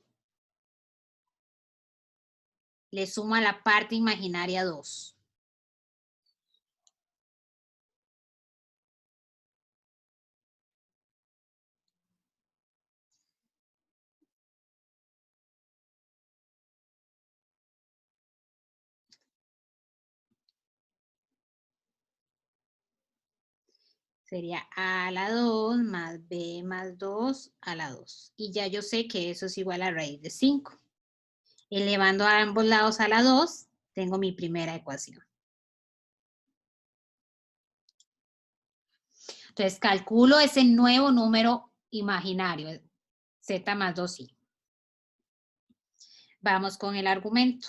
Le sumo a la parte imaginaria 2. Sería A a la 2 más B más 2 a la 2. Y ya yo sé que eso es igual a raíz de 5. Elevando a ambos lados a la 2, tengo mi primera ecuación. Entonces calculo ese nuevo número imaginario, Z más 2i. Vamos con el argumento.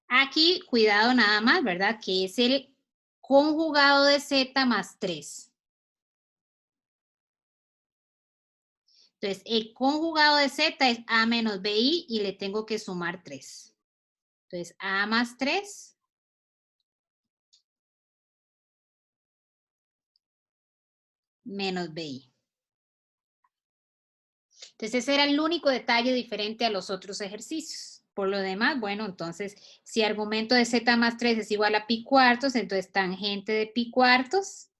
Aquí, cuidado nada más, ¿verdad? Que es el conjugado de Z más 3. Entonces, el conjugado de Z es A menos BI y le tengo que sumar 3. Entonces, A más 3 menos BI. Entonces, ese era el único detalle diferente a los otros ejercicios. Por lo demás, bueno, entonces, si argumento de Z más 3 es igual a pi cuartos, entonces tangente de pi cuartos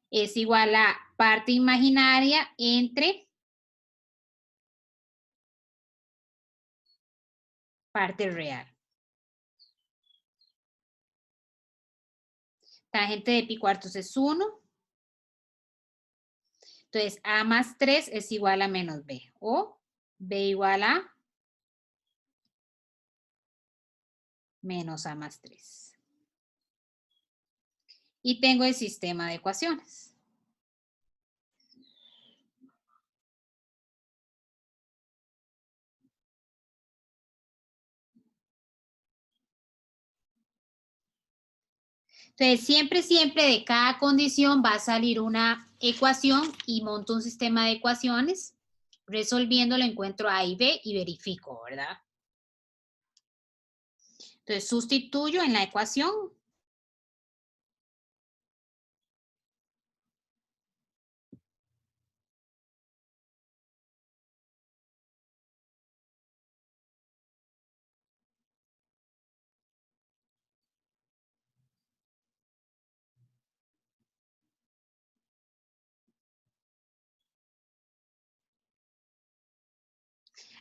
es igual a parte imaginaria entre parte real. Tangente de pi cuartos es 1. Entonces, A más 3 es igual a menos B. O B igual a menos A más 3. Y tengo el sistema de ecuaciones. Entonces, siempre de cada condición va a salir una ecuación y monto un sistema de ecuaciones Resolviendo lo encuentro A y B y verifico, ¿verdad? Entonces sustituyo en la ecuación.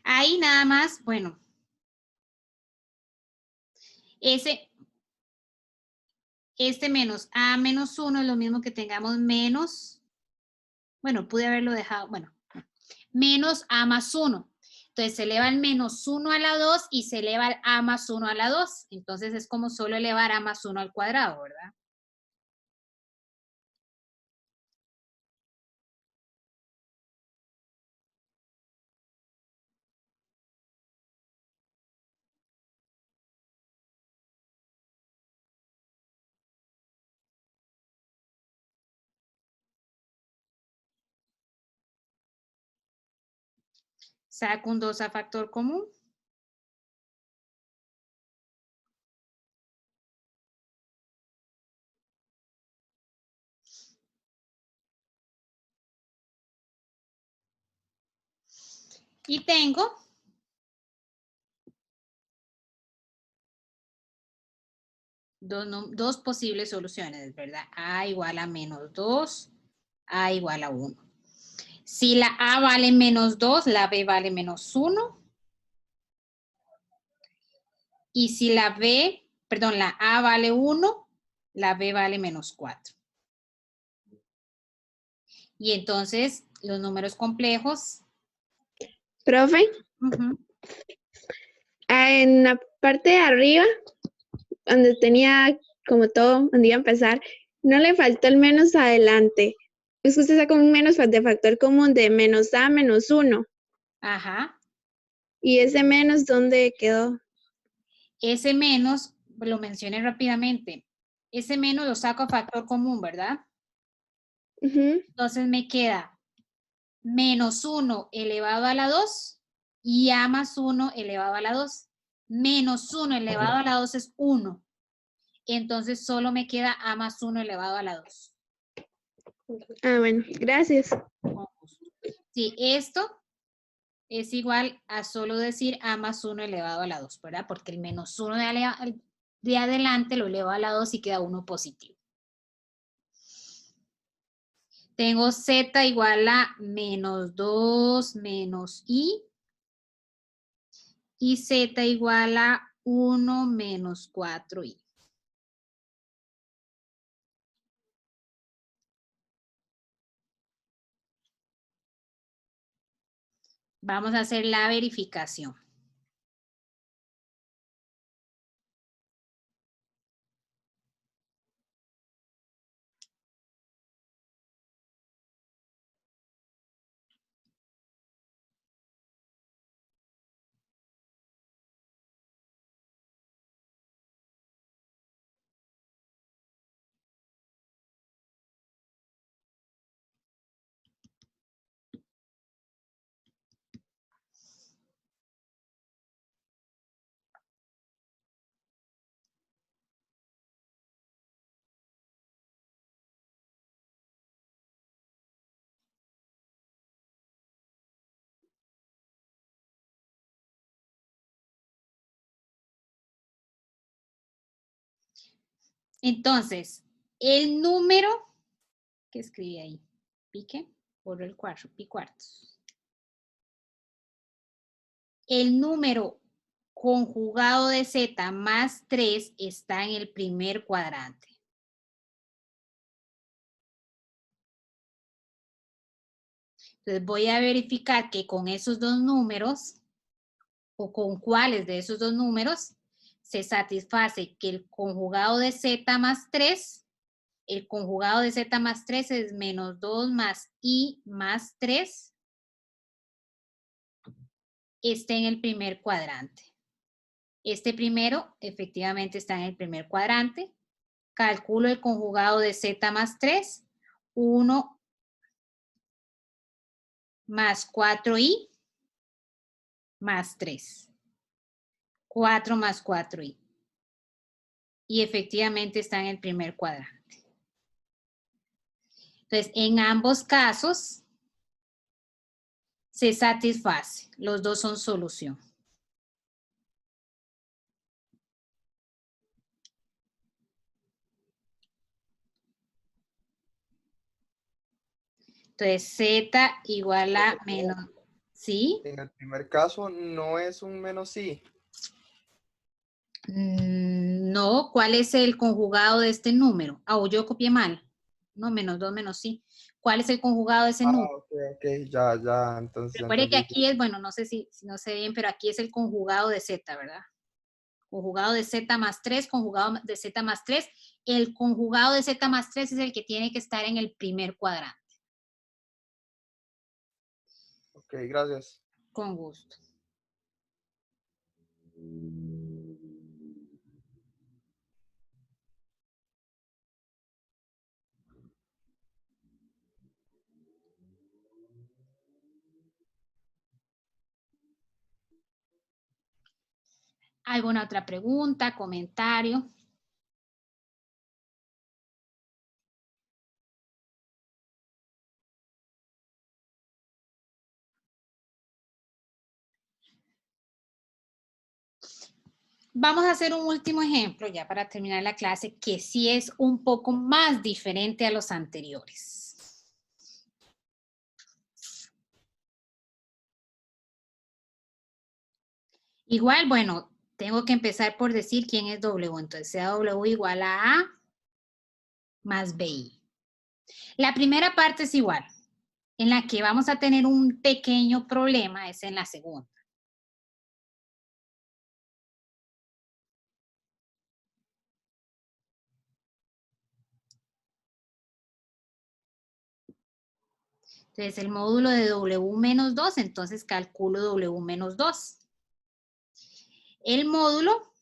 Ahí nada más, bueno, este menos A menos 1 es lo mismo que tengamos menos, bueno, pude haberlo dejado, bueno, menos A más 1. Entonces se eleva el menos 1 a la 2 y se eleva el A más 1 a la 2. Entonces es como solo elevar A más 1 al cuadrado, ¿verdad? Saco un 2 a factor común. Y tengo dos posibles soluciones, ¿verdad? A igual a menos 2, A igual a 1. Si la A vale menos 2, la B vale menos 1. Y si la A vale 1, la B vale menos 4. Y entonces, los números complejos. Profe, en la parte de arriba, donde tenía como todo, donde iba a empezar, no le faltó el menos adelante. Es que usted saca un menos de factor común de menos A menos 1. Ajá. ¿Y ese menos dónde quedó? Ese menos, lo mencioné rápidamente. Ese menos lo saco a factor común, ¿verdad? Entonces me queda menos 1 elevado a la 2 y A más 1 elevado a la 2. Menos 1 elevado a la 2 es 1. Entonces solo me queda A más 1 elevado a la 2. Ah, bueno, gracias. Sí, esto es igual a solo decir A más 1 elevado a la 2, ¿verdad? Porque el menos 1 de adelante lo elevo a la 2 y queda 1 positivo. Tengo Z igual a menos 2 menos I. Y Z igual a 1 menos 4I. Vamos a hacer la verificación. Entonces, el número que escribí ahí, pique, por el 4, pi cuartos. El número conjugado de Z más 3 está en el primer cuadrante. Entonces voy a verificar que con esos dos números, o con cuáles de esos dos números, se satisface que el conjugado de Z más 3, el conjugado de Z más 3 es menos 2 más I más 3, esté en el primer cuadrante. Este primero efectivamente está en el primer cuadrante. Calculo el conjugado de Z más 3, 1 más 4i más 3. 4 más 4i. Y efectivamente está en el primer cuadrante. Entonces, en ambos casos se satisface. Los dos son solución. Entonces, z igual a menos, ¿sí? En el primer caso no es un menos i. No, ¿cuál es el conjugado de este número? Ah, o yo copié mal. No, menos 2, menos sí. ¿Cuál es el conjugado de ese número? Ok, ya, entonces ya Recuerde que entendí. aquí es, bueno, no sé si no sé bien, pero aquí es el conjugado de z, ¿verdad? Conjugado de z más 3, conjugado de z más 3. El conjugado de z más 3 es el que tiene que estar en el primer cuadrante. Ok, gracias. Con gusto. ¿Alguna otra pregunta, comentario? Vamos a hacer un último ejemplo ya para terminar la clase que sí es un poco más diferente a los anteriores. Igual, bueno, tengo que empezar por decir quién es W. Entonces, sea W igual a A más BI. La primera parte es igual. En la que vamos a tener un pequeño problema es en la segunda. Entonces, el módulo de W menos 2, entonces calculo W menos 2. El módulo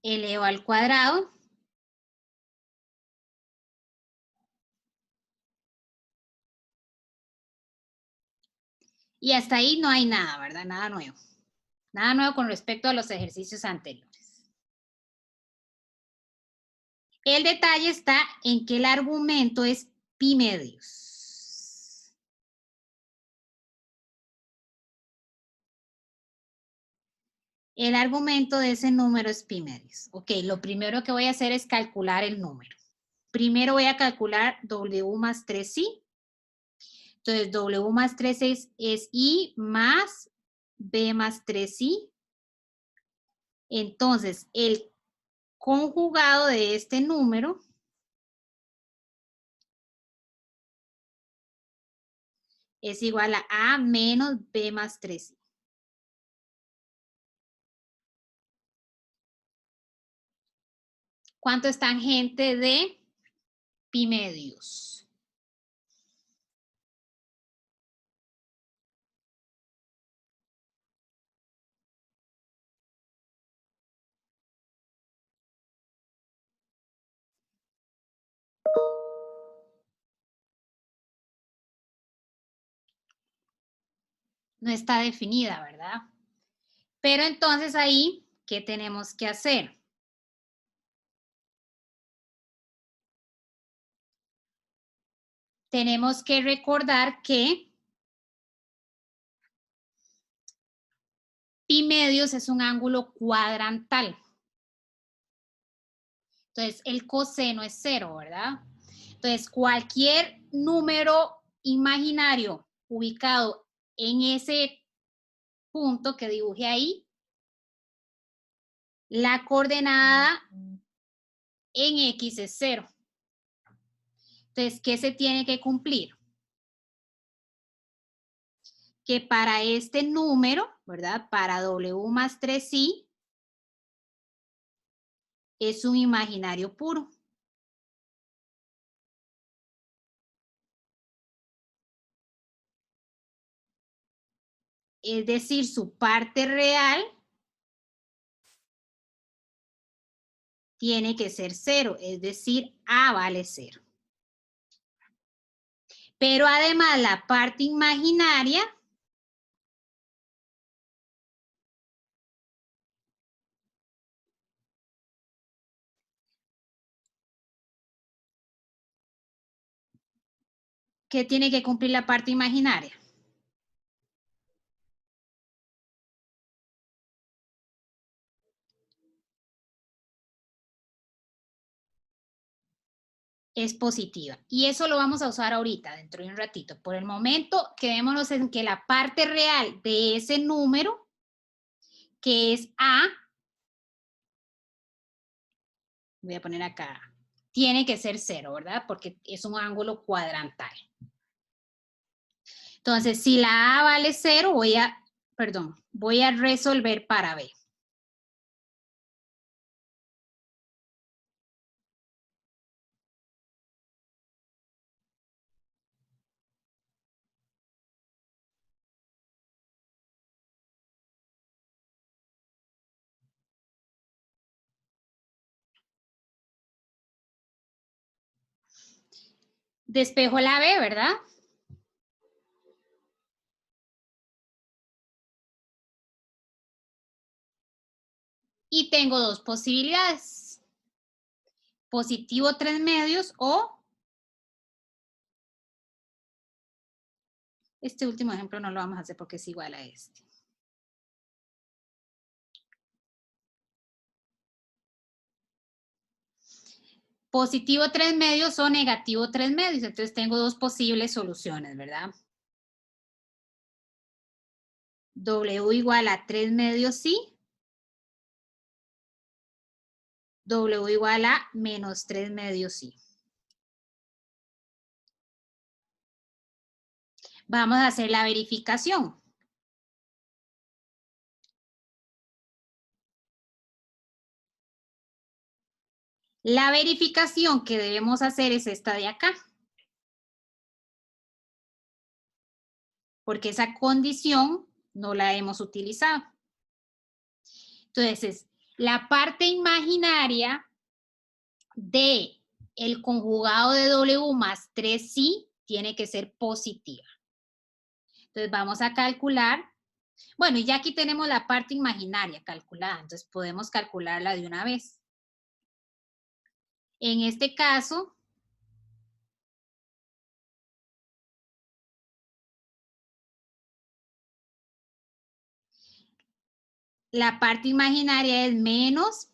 elevado al cuadrado y hasta ahí no hay nada, ¿verdad? Nada nuevo. Nada nuevo con respecto a los ejercicios anteriores. El detalle está en que el argumento es pi medios. El argumento de ese número es pi medios. Ok, lo primero que voy a hacer es calcular el número. Primero voy a calcular W más 3i. Entonces, W más 3 es I más B más 3i. Entonces, el conjugado de este número es igual a A menos B más 3i. ¿Cuánto es tangente de pi medios? No está definida, ¿verdad? Pero entonces ahí, ¿qué tenemos que hacer? Tenemos que recordar que pi medios es un ángulo cuadrantal. Entonces, el coseno es 0, ¿verdad? Entonces, cualquier número imaginario ubicado en ese punto que dibujé ahí, la coordenada en X es 0. Entonces, ¿qué se tiene que cumplir? Que para este número, ¿verdad? Para W más 3i, es un imaginario puro. es decir, su parte real tiene que ser 0, es decir, A vale 0. Pero además la parte imaginaria ¿qué tiene que cumplir la parte imaginaria? Es positiva. Y eso lo vamos a usar ahorita, dentro de un ratito. Por el momento, quedémonos en que la parte real de ese número, que es A, voy a poner acá, tiene que ser 0, ¿verdad? Porque es un ángulo cuadrantal. Entonces, si la A vale 0, voy a resolver para B. Despejo la B, ¿verdad? Y tengo dos posibilidades. Positivo 3 medios o... Este último ejemplo no lo vamos a hacer porque es igual a este. Positivo 3 medios o negativo 3 medios. Entonces tengo dos posibles soluciones, ¿verdad? W igual a 3 medios sí. W igual a menos 3 medios sí. Vamos a hacer la verificación. La verificación que debemos hacer es esta de acá. Porque esa condición no la hemos utilizado. Entonces, la parte imaginaria de el conjugado de W más 3 sí tiene que ser positiva. Entonces, vamos a calcular. Bueno, y ya aquí tenemos la parte imaginaria calculada, entonces podemos calcularla de una vez. En este caso, la parte imaginaria es menos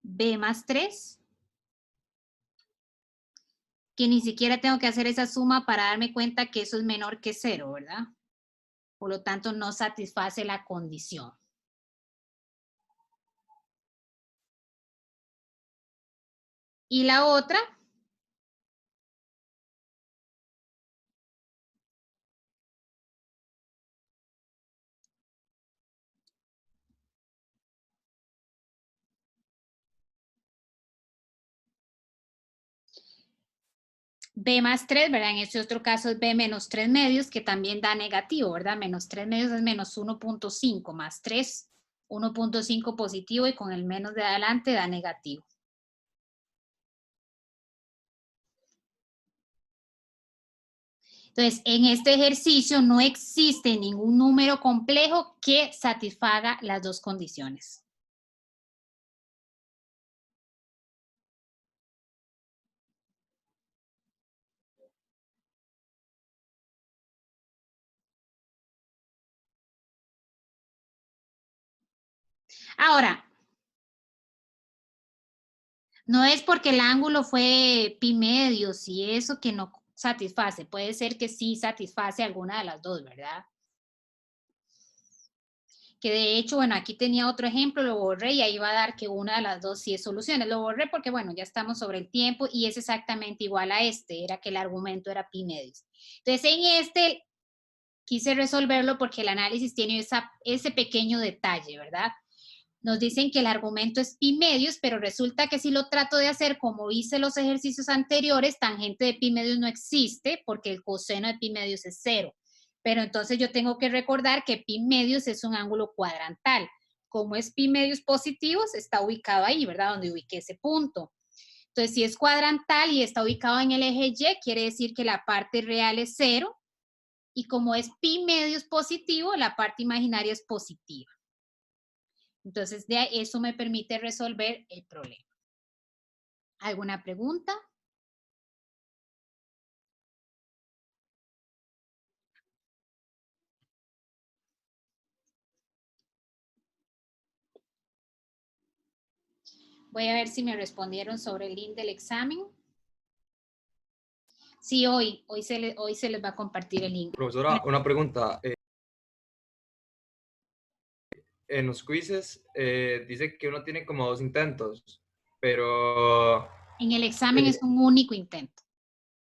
B más 3, que ni siquiera tengo que hacer esa suma para darme cuenta que eso es menor que 0, ¿verdad? Por lo tanto, no satisface la condición. Y la otra, B más 3, ¿verdad? En este otro caso es B menos 3 medios, que también da negativo, ¿verdad? Menos 3 medios es menos 1.5 más 3, 1.5 positivo y con el menos de adelante da negativo. Entonces, en este ejercicio no existe ningún número complejo que satisfaga las dos condiciones. Ahora, no es porque el ángulo fue pi medios y eso que no satisface. Puede ser que sí satisface alguna de las dos, ¿verdad? Que de hecho, bueno, aquí tenía otro ejemplo, lo borré y ahí va a dar que una de las dos sí es soluciones. Lo borré porque, bueno, ya estamos sobre el tiempo y es exactamente igual a este, era que el argumento era pi medios. Entonces, en este quise resolverlo porque el análisis tiene ese pequeño detalle, ¿verdad? Nos dicen que el argumento es pi medios, pero resulta que si lo trato de hacer como hice los ejercicios anteriores, tangente de pi medios no existe porque el coseno de pi medios es 0. Pero entonces yo tengo que recordar que pi medios es un ángulo cuadrantal. Como es pi medios positivos, está ubicado ahí, ¿verdad? Donde ubiqué ese punto. Entonces, si es cuadrantal y está ubicado en el eje Y, quiere decir que la parte real es 0. Y como es pi medios positivo, la parte imaginaria es positiva. Entonces, eso me permite resolver el problema. ¿Alguna pregunta? Voy a ver si me respondieron sobre el link del examen. Sí, hoy se les va a compartir el link. Profesora, una pregunta. En los quizzes dice que uno tiene como 2 intentos, pero... En el examen es un único intento.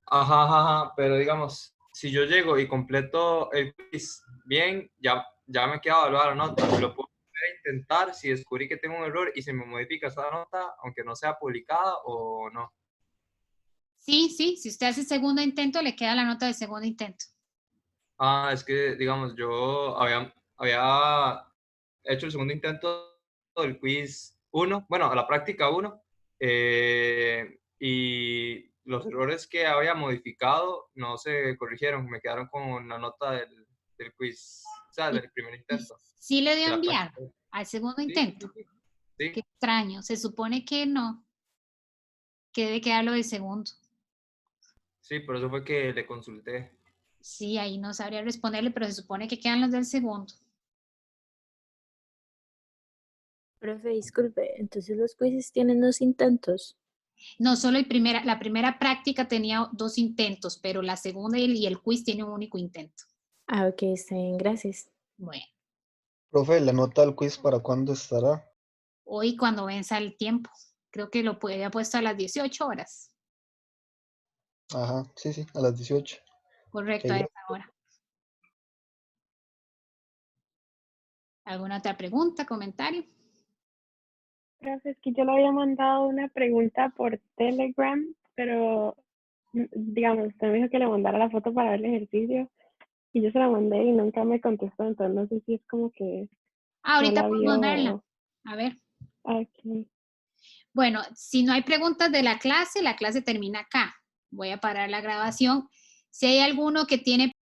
Ajá, pero digamos, si yo llego y completo el quiz bien, ya me queda evaluada la nota. Lo puedo volver a intentar si descubrí que tengo un error y se me modifica esa nota, aunque no sea publicada o no. Sí, si usted hace segundo intento, le queda la nota del segundo intento. Ah, es que, digamos, yo había hecho el segundo intento del quiz 1, bueno, la práctica 1, y los errores que había modificado no se corrigieron, me quedaron con la nota del quiz, o sea, del primer intento. Sí le dio de la enviar práctica. al segundo Sí, intento. sí. Qué extraño, se supone que no, que debe quedarlo del segundo. Sí, por eso fue que le consulté. Sí, ahí no sabría responderle, pero se supone que quedan los del segundo. Profe, disculpe, entonces los quizzes tienen 2 intentos. No, solo la primera práctica tenía 2 intentos, pero la segunda y el quiz tiene un único intento. Ah, ok, está bien, gracias. Bueno, Profe, ¿la nota del quiz para cuándo estará? hoy cuando venza el tiempo, creo que lo había puesto a las 18 horas. Ajá, sí, a las 18. Correcto, Ok, a esa hora. ¿Alguna otra pregunta, comentario? Profe, es que yo le había mandado una pregunta por Telegram, pero digamos, usted me dijo que le mandara la foto para ver el ejercicio y yo se la mandé y nunca me contestó, entonces no sé si es como que no Ahorita la podemos vio. verla. A ver. Okay. Bueno, si no hay preguntas de la clase termina acá. Voy a parar la grabación. Si hay alguno que tiene